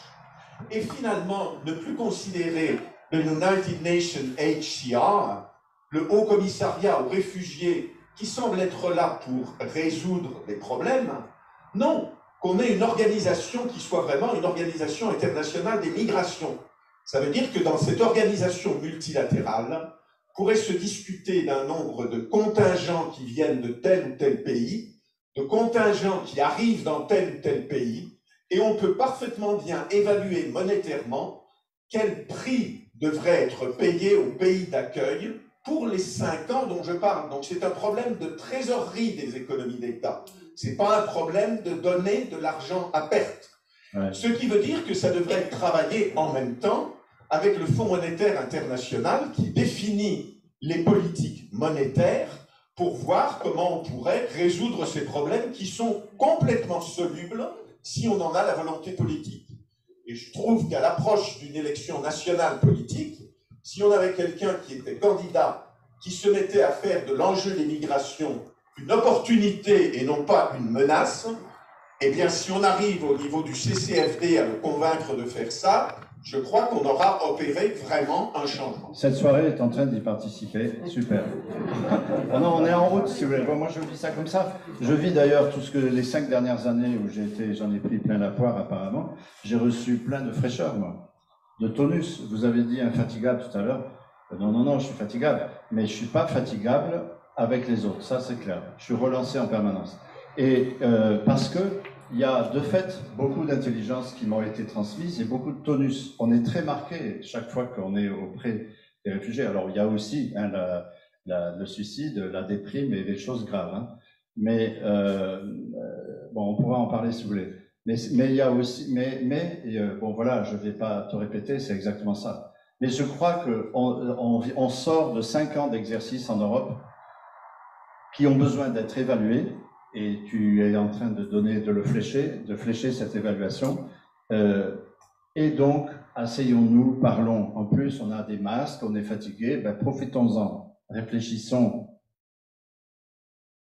Et finalement, ne plus considérer le United Nations HCR, le Haut Commissariat aux réfugiés, qui semble être là pour résoudre les problèmes. Non, qu'on ait une organisation qui soit vraiment une organisation internationale des migrations. Ça veut dire que dans cette organisation multilatérale, pourrait se discuter d'un nombre de contingents qui viennent de tel ou tel pays, de contingents qui arrivent dans tel ou tel pays, et on peut parfaitement bien évaluer monétairement quel prix devrait être payé au pays d'accueil pour les 5 ans dont je parle. Donc c'est un problème de trésorerie des économies d'État. Ce n'est pas un problème de donner de l'argent à perte. Ouais. Ce qui veut dire que ça devrait travailler en même temps avec le Fonds monétaire international qui définit les politiques monétaires pour voir comment on pourrait résoudre ces problèmes qui sont complètement solubles si on en a la volonté politique. Et je trouve qu'à l'approche d'une élection nationale politique, si on avait quelqu'un qui était candidat, qui se mettait à faire de l'enjeu des migrations une opportunité et non pas une menace, eh bien si on arrive au niveau du CCFD à le convaincre de faire ça, je crois qu'on aura opéré vraiment un changement. Cette soirée est en train d'y participer, super. Ah non, on est en route, si vous voulez. Bon, moi, je vis ça comme ça. Je vis d'ailleurs tout ce que les 5 dernières années où j'en ai pris plein la poire apparemment, j'ai reçu plein de fraîcheur, moi, de tonus. Vous avez dit infatigable tout à l'heure. Non, non, non, je suis fatigable, mais je ne suis pas fatigable avec les autres, ça c'est clair. Je suis relancé en permanence. Et parce que il y a de fait beaucoup d'intelligence qui m'ont été transmises et beaucoup de tonus. On est très marqué chaque fois qu'on est auprès des réfugiés. Alors il y a aussi hein, le suicide, la déprime et des choses graves. Hein. Mais bon, on pourra en parler si vous voulez. Mais il y a aussi, bon voilà, je ne vais pas te répéter, c'est exactement ça. Mais je crois qu'on sort de 5 ans d'exercice en Europe qui ont besoin d'être évalués. Et tu es en train de flécher cette évaluation. Et donc, asseyons-nous, parlons. En plus, on a des masques, on est fatigué, ben, profitons-en, réfléchissons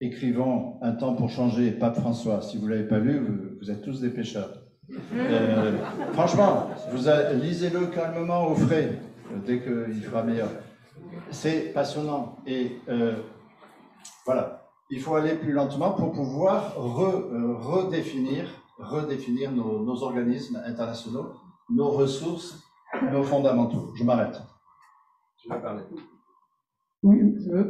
écrivons Un temps pour changer, Pape François. Si vous ne l'avez pas lu, vous êtes tous des pécheurs. Franchement, lisez-le calmement au frais, dès qu'il fera meilleur. C'est passionnant. Et voilà, il faut aller plus lentement pour pouvoir redéfinir nos organismes internationaux, nos ressources, nos fondamentaux. Je m'arrête. Tu vas parler. Oui,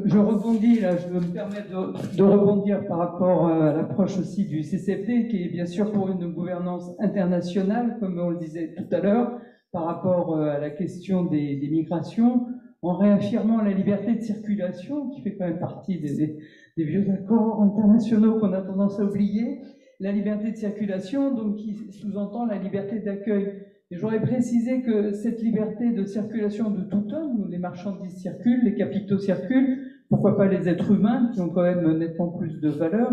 je rebondis là, je me permets de rebondir par rapport à l'approche aussi du CCFD, qui est bien sûr pour une gouvernance internationale, comme on le disait tout à l'heure, par rapport à la question des migrations, en réaffirmant la liberté de circulation, qui fait quand même partie des vieux accords internationaux qu'on a tendance à oublier, la liberté de circulation, donc qui sous-entend la liberté d'accueil. Et j'aurais précisé que cette liberté de circulation de tout homme, où les marchandises circulent, les capitaux circulent, pourquoi pas les êtres humains, qui ont quand même nettement plus de valeur,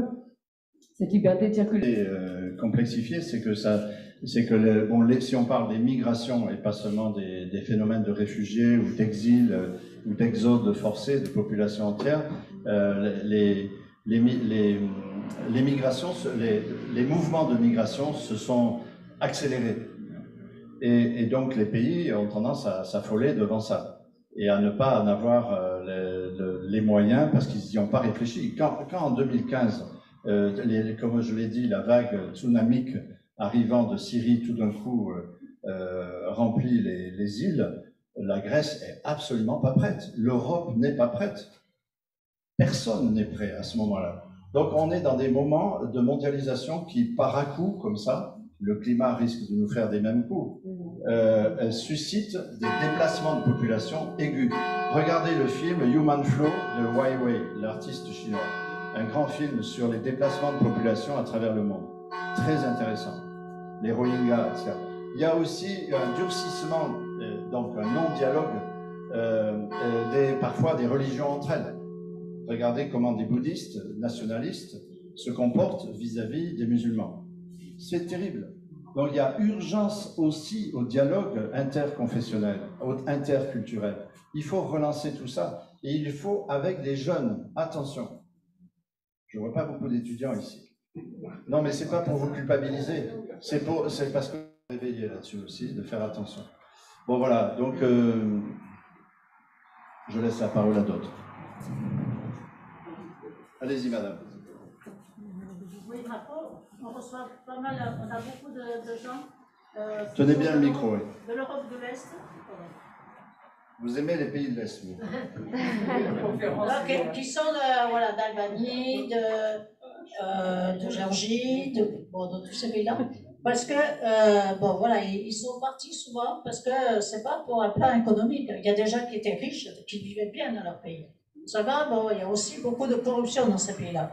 cette liberté de circulation. Complexifié, c'est que si on parle des migrations et pas seulement des phénomènes de réfugiés ou d'exil ou d'exode forcé de populations entières, les mouvements de migration se sont accélérés. Et donc les pays ont tendance à s'affoler devant ça et à ne pas en avoir les moyens parce qu'ils n'y ont pas réfléchi. Quand en 2015, comme je l'ai dit, la vague tsunamique arrivant de Syrie tout d'un coup remplit les îles, la Grèce est absolument pas prête. L'Europe n'est pas prête. Personne n'est prêt à ce moment-là. Donc on est dans des moments de mondialisation qui, par à coup, comme ça, le climat risque de nous faire des mêmes coups, suscite des déplacements de population aigus. Regardez le film Human Flow de Wai Wei, l'artiste chinois. Un grand film sur les déplacements de population à travers le monde. Très intéressant. Les Rohingyas, etc. Il y a aussi un durcissement, donc un non-dialogue, parfois des religions entre elles. Regardez comment des bouddhistes nationalistes se comportent vis-à-vis des musulmans. C'est terrible. Donc il y a urgence aussi au dialogue interconfessionnel, interculturel. Il faut relancer tout ça. Et il faut avec des jeunes. Attention, je ne vois pas beaucoup d'étudiants ici. Non, mais ce n'est pas pour vous culpabiliser. C'est parce que vous êtes réveillés là-dessus aussi, de faire attention. Bon voilà, donc je laisse la parole à d'autres. Allez-y, madame. Oui, on reçoit pas mal, on a beaucoup de gens. Tenez bien le micro, oui. De l'Europe de l'Est. Vous aimez les pays de l'Est, vous? Qui sont d'Albanie, de Géorgie, de tous ces pays-là. Parce que, ils sont partis souvent parce que c'est pas pour un plan économique. Il y a des gens qui étaient riches, qui vivaient bien dans leur pays. Ça va, il y a aussi beaucoup de corruption dans ces pays-là.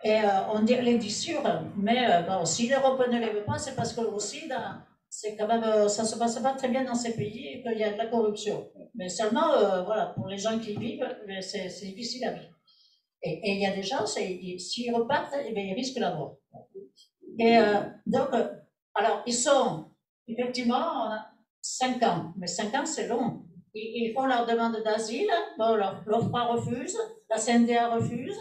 Et on les dit sûrs, mais si l'Europe ne les veut pas, c'est parce que aussi, c'est quand même, ça ne se passe pas très bien dans ces pays et qu'il y a de la corruption. Mais seulement, pour les gens qui y vivent, c'est difficile à vivre. Et il y a des gens, s'ils repartent, ils risquent la mort. Et donc, alors, ils sont, effectivement, on a 5 ans, mais 5 ans, c'est long. Ils font leur demande d'asile, l'OFPRA refuse, la CNDA refuse,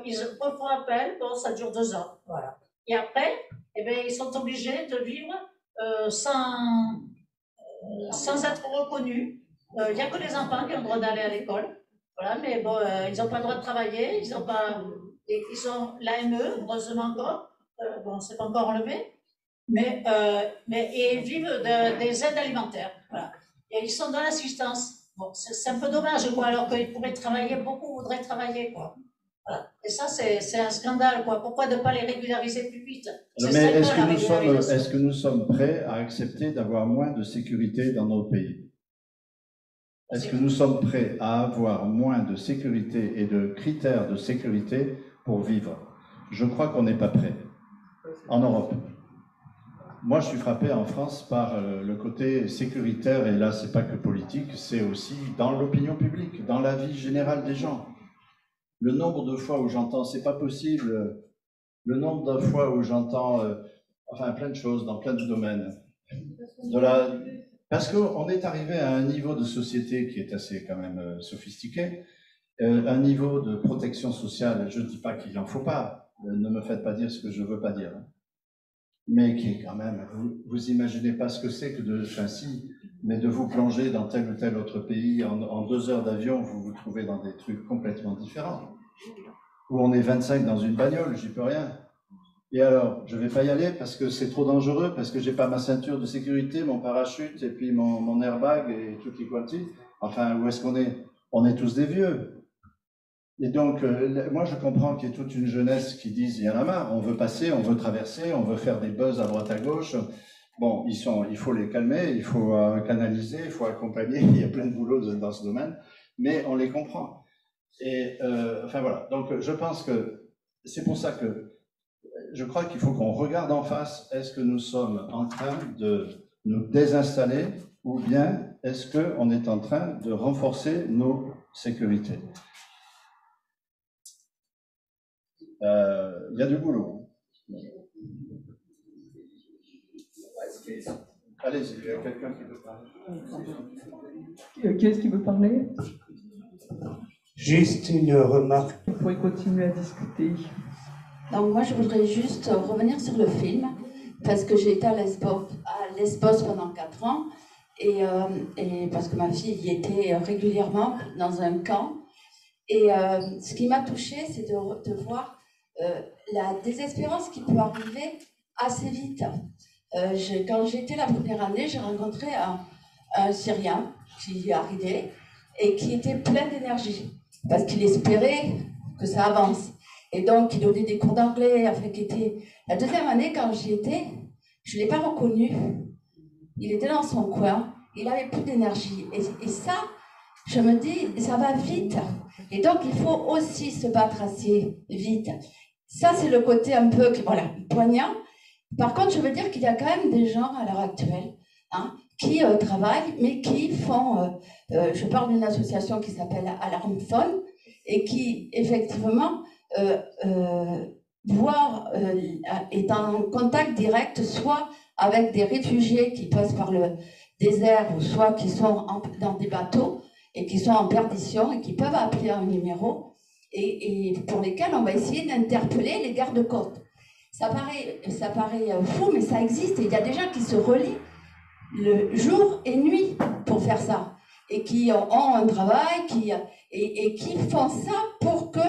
ils refont appel, ça dure 2 ans. Voilà. Et après, ils sont obligés de vivre sans être reconnus. Il n'y a que les enfants qui ont le droit d'aller à l'école. Voilà, mais ils n'ont pas le droit de travailler, ils ont l'AME, heureusement encore, c'est pas encore enlevé, mais ils vivent des aides alimentaires. Voilà. Et ils sont dans l'assistance. Bon, c'est un peu dommage, quoi, alors qu'ils pourraient travailler, beaucoup voudraient travailler, quoi. Voilà. Et ça, c'est un scandale, quoi. Pourquoi ne pas les régulariser plus vite? Mais est-ce que nous sommes prêts à accepter d'avoir moins de sécurité dans nos pays? Est-ce que nous sommes prêts à avoir moins de sécurité et de critères de sécurité pour vivre? Je crois qu'on n'est pas prêt. En Europe. Moi, je suis frappé en France par le côté sécuritaire, et là, c'est pas que politique, c'est aussi dans l'opinion publique, dans la vie générale des gens. Le nombre de fois où j'entends « c'est pas possible », le nombre de fois où j'entends plein de choses dans plein de domaines. Parce qu'on est arrivé à un niveau de société qui est assez quand même sophistiqué, un niveau de protection sociale, je ne dis pas qu'il n'en faut pas, ne me faites pas dire ce que je ne veux pas dire, hein, mais qui est quand même, vous imaginez pas ce que c'est que de, enfin si, mais de vous plonger dans tel ou tel autre pays, en 2 heures d'avion, vous vous trouvez dans des trucs complètement différents, où on est 25 dans une bagnole, j'y peux rien. Et alors, je ne vais pas y aller parce que c'est trop dangereux, parce que j'ai pas ma ceinture de sécurité, mon parachute, et puis mon airbag, et tout les quanti. Enfin, où est-ce qu'on est? On est tous des vieux. Et donc, moi, je comprends qu'il y ait toute une jeunesse qui dise, il y en a marre, on veut passer, on veut traverser, on veut faire des buzz à droite à gauche. Bon, il faut les calmer, il faut canaliser, il faut accompagner, il y a plein de boulot dans ce domaine, mais on les comprend. Et, enfin voilà, donc je pense que c'est pour ça que je crois qu'il faut qu'on regarde en face, est-ce que nous sommes en train de nous désinstaller ou bien est-ce qu'on est en train de renforcer nos sécurités? Il y a du boulot. Allez-y, il y a quelqu'un qui veut parler. Qui est-ce qui veut parler? Juste une remarque. Vous pouvez continuer à discuter. Donc moi, je voudrais juste revenir sur le film, parce que j'ai été à Lesbos pendant 4 ans, et parce que ma fille y était régulièrement dans un camp. Et ce qui m'a touchée, c'est de voir la désespérance qui peut arriver assez vite. Quand j'étais la première année, j'ai rencontré un Syrien qui arrivait et qui était plein d'énergie, parce qu'il espérait que ça avance. Et donc, il donnait des cours d'anglais, enfin, qui était... La deuxième année, quand j'y étais, je ne l'ai pas reconnu. Il était dans son coin, il n'avait plus d'énergie. Et ça, je me dis, ça va vite. Et donc, il faut aussi se battre assez vite. Ça, c'est le côté un peu, voilà, poignant. Par contre, je veux dire qu'il y a quand même des gens, à l'heure actuelle, hein, qui travaillent, mais qui font... je parle d'une association qui s'appelle Alarm Phone, et qui, effectivement... est en contact direct soit avec des réfugiés qui passent par le désert ou soit qui sont dans des bateaux et qui sont en perdition et qui peuvent appeler un numéro et pour lesquels on va essayer d'interpeller les gardes-côtes. Ça paraît fou, mais ça existe et il y a des gens qui se relient le jour et nuit pour faire ça et qui ont un travail et qui font ça pour que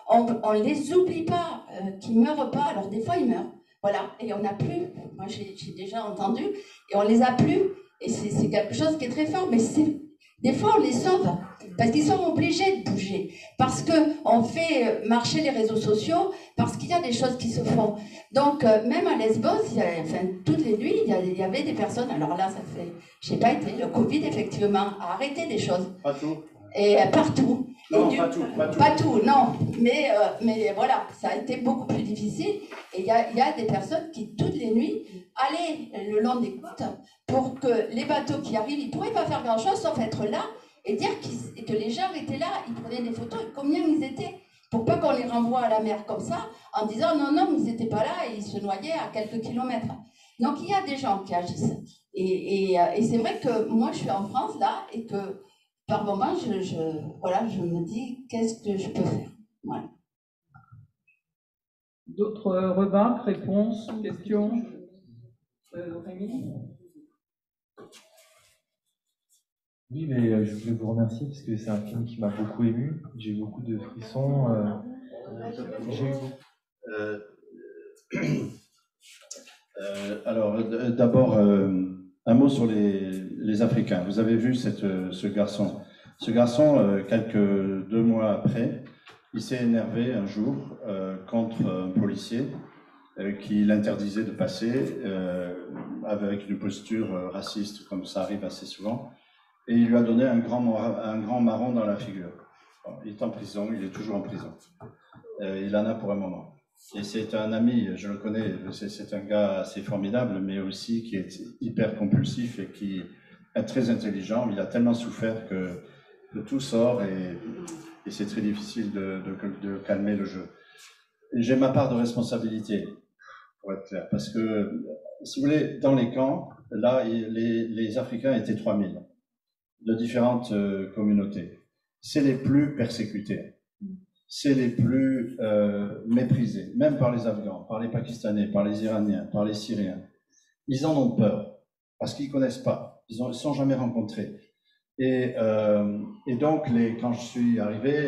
on ne les oublie pas, qu'ils ne meurent pas. Alors des fois ils meurent, voilà, et on n'a plus, moi j'ai déjà entendu, et on les a plus, et c'est quelque chose qui est très fort, mais des fois on les sauve, parce qu'ils sont obligés de bouger, parce qu'on fait marcher les réseaux sociaux, parce qu'il y a des choses qui se font. Donc même à Lesbos, toutes les nuits, il y avait des personnes, alors là ça fait, je n'ai pas été, le Covid effectivement a arrêté des choses. Pas tout. Et partout. Non, et pas tout. Pas tout, non. Mais voilà, ça a été beaucoup plus difficile. Et il y a des personnes qui, toutes les nuits, allaient le long des côtes pour que les bateaux qui arrivent, ils ne pourraient pas faire grand-chose sauf être là et dire que les gens étaient là, ils prenaient des photos et combien ils étaient. Pour pas qu'on les renvoie à la mer comme ça, en disant non, mais ils n'étaient pas là et ils se noyaient à quelques kilomètres. Donc il y a des gens qui agissent. Et c'est vrai que moi, je suis en France là et que par moment, je me dis, qu'est-ce que je peux faire? Voilà. D'autres remarques, réponses, questions? Rémi? Oui, mais je voulais vous remercier parce que c'est un film qui m'a beaucoup ému. J'ai eu beaucoup de frissons. Alors, d'abord, un mot sur les Africains. Vous avez vu ce garçon. Ce garçon, quelques 2 mois après, il s'est énervé un jour contre un policier qui l'interdisait de passer avec une posture raciste, comme ça arrive assez souvent. Et il lui a donné un grand marron dans la figure. Bon, il est en prison, il est toujours en prison. Il en a pour un moment. Et c'est un ami, je le connais, c'est un gars assez formidable, mais aussi qui est hyper compulsif et qui est très intelligent. Il a tellement souffert que tout sort et c'est très difficile de calmer le jeu. J'ai ma part de responsabilité, pour être clair, parce que, si vous voulez, dans les camps, là, les Africains étaient 3000, de différentes communautés. c'est les plus persécutés, c'est les plus méprisés, même par les Afghans, par les Pakistanais, par les Iraniens, par les Syriens. Ils en ont peur, parce qu'ils ne connaissent pas, ils ne sont jamais rencontrés. Et donc, quand je suis arrivé,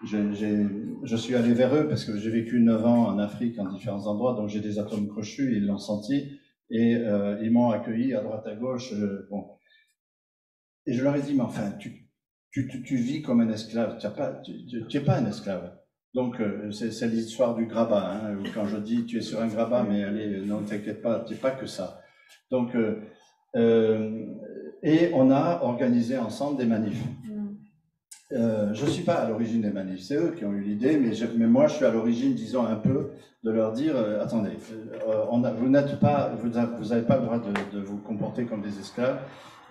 je suis allé vers eux parce que j'ai vécu 9 ans en Afrique, en différents endroits, donc j'ai des atomes crochus, ils l'ont senti, et ils m'ont accueilli à droite à gauche. Bon. Et je leur ai dit, mais enfin, tu vis comme un esclave, tu n'es pas un esclave. Donc, c'est l'histoire du grabat, hein, où quand je dis, tu es sur un grabat, mais allez, non, t'inquiète pas, tu n'es pas que ça. Donc, et on a organisé ensemble des manifs. Je ne suis pas à l'origine des manifs, c'est eux qui ont eu l'idée, mais moi je suis à l'origine, disons, un peu, de leur dire, attendez, vous n'avez pas le droit de vous comporter comme des esclaves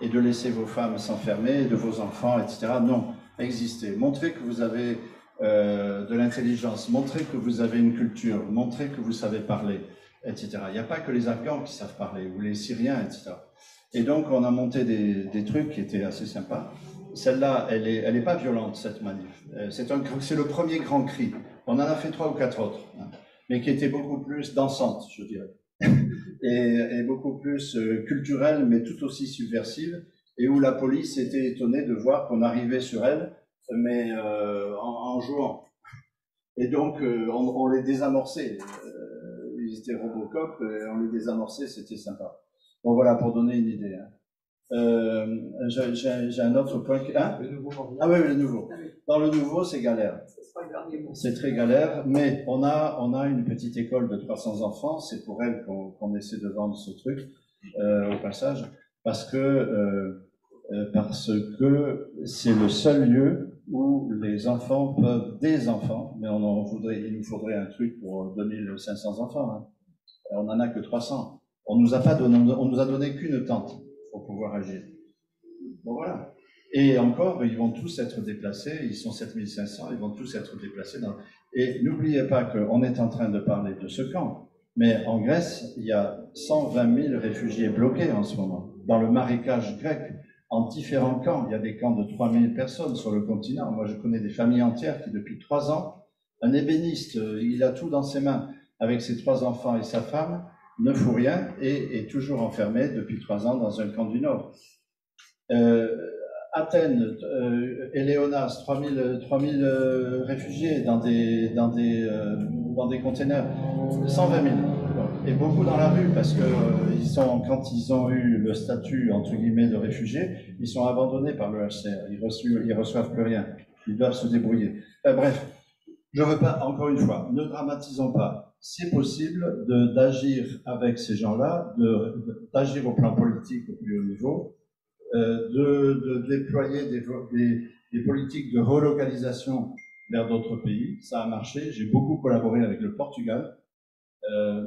et de laisser vos femmes s'enfermer, de vos enfants, etc. Non, existez, montrez que vous avez de l'intelligence, montrez que vous avez une culture, montrez que vous savez parler, etc. Il n'y a pas que les Afghans qui savent parler, ou les Syriens, etc. Et donc on a monté des trucs qui étaient assez sympas. Celle-là, elle est pas violente, cette manif. C'est le premier grand cri. On en a fait 3 ou 4 autres, hein, mais qui étaient beaucoup plus dansantes, je dirais, et beaucoup plus culturelles, mais tout aussi subversives, et où la police était étonnée de voir qu'on arrivait sur elle, mais en jouant. Et donc, on les désamorçait. Ils étaient Robocop, on les désamorçait, c'était sympa. Bon, voilà, pour donner une idée. Hein. J'ai un autre point. Hein? Le nouveau. Ah oui, le nouveau. Dans le nouveau, c'est galère. C'est très galère, mais on a une petite école de 300 enfants. C'est pour elle qu'on essaie de vendre ce truc au passage, parce que c'est le seul lieu où les enfants peuvent, des enfants, mais il nous faudrait un truc pour 2500 enfants. Hein. On n'en a que 300. On nous a donné qu'une tente pour pouvoir agir. Bon, voilà. Et encore, ils vont tous être déplacés, ils sont 7500, ils vont tous être déplacés. Et n'oubliez pas qu'on est en train de parler de ce camp, mais en Grèce, il y a 120 000 réfugiés bloqués en ce moment, dans le marécage grec, en différents camps. Il y a des camps de 3000 personnes sur le continent. Moi, je connais des familles entières qui, depuis 3 ans, un ébéniste, il a tout dans ses mains, avec ses 3 enfants et sa femme, ne fout rien et est toujours enfermé depuis 3 ans dans un camp du Nord. Athènes, Éléonas, 3000 réfugiés dans des containers, 120 000. Et beaucoup dans la rue parce que quand ils ont eu le statut entre guillemets de réfugiés, ils sont abandonnés par le HCR. Ils reçoivent plus rien. Ils doivent se débrouiller. Bref, je veux pas, encore une fois, ne dramatisons pas. C'est possible d'agir avec ces gens-là, d'agir au plan politique au plus haut niveau, de déployer des politiques de relocalisation vers d'autres pays. Ça a marché. J'ai beaucoup collaboré avec le Portugal.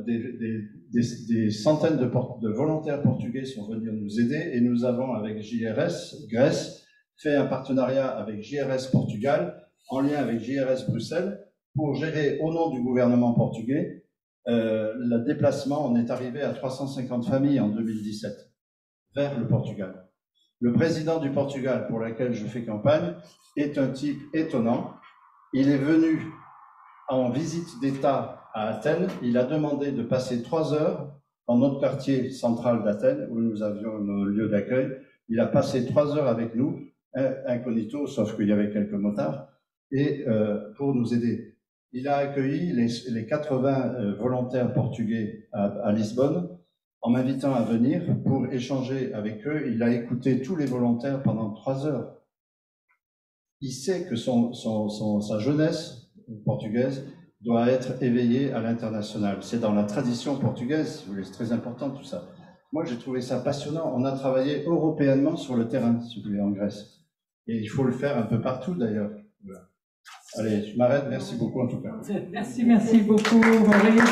Des centaines de volontaires portugais sont venus nous aider et nous avons, avec JRS Grèce, fait un partenariat avec JRS Portugal, en lien avec JRS Bruxelles, pour gérer au nom du gouvernement portugais le déplacement. On est arrivé à 350 familles en 2017 vers le Portugal. Le président du Portugal, pour lequel je fais campagne, est un type étonnant. Il est venu en visite d'État à Athènes. Il a demandé de passer 3 heures dans notre quartier central d'Athènes, où nous avions nos lieux d'accueil. Il a passé 3 heures avec nous, incognito, sauf qu'il y avait quelques motards, et pour nous aider. Il a accueilli les 80 volontaires portugais à Lisbonne, en m'invitant à venir pour échanger avec eux. Il a écouté tous les volontaires pendant 3 heures. Il sait que sa jeunesse portugaise doit être éveillée à l'international. C'est dans la tradition portugaise, c'est très important tout ça. Moi, j'ai trouvé ça passionnant. On a travaillé européennement sur le terrain, si vous voulez, en Grèce. Et il faut le faire un peu partout, d'ailleurs. Voilà. Allez, je m'arrête. Merci beaucoup, en tout cas. Merci beaucoup, Maurice.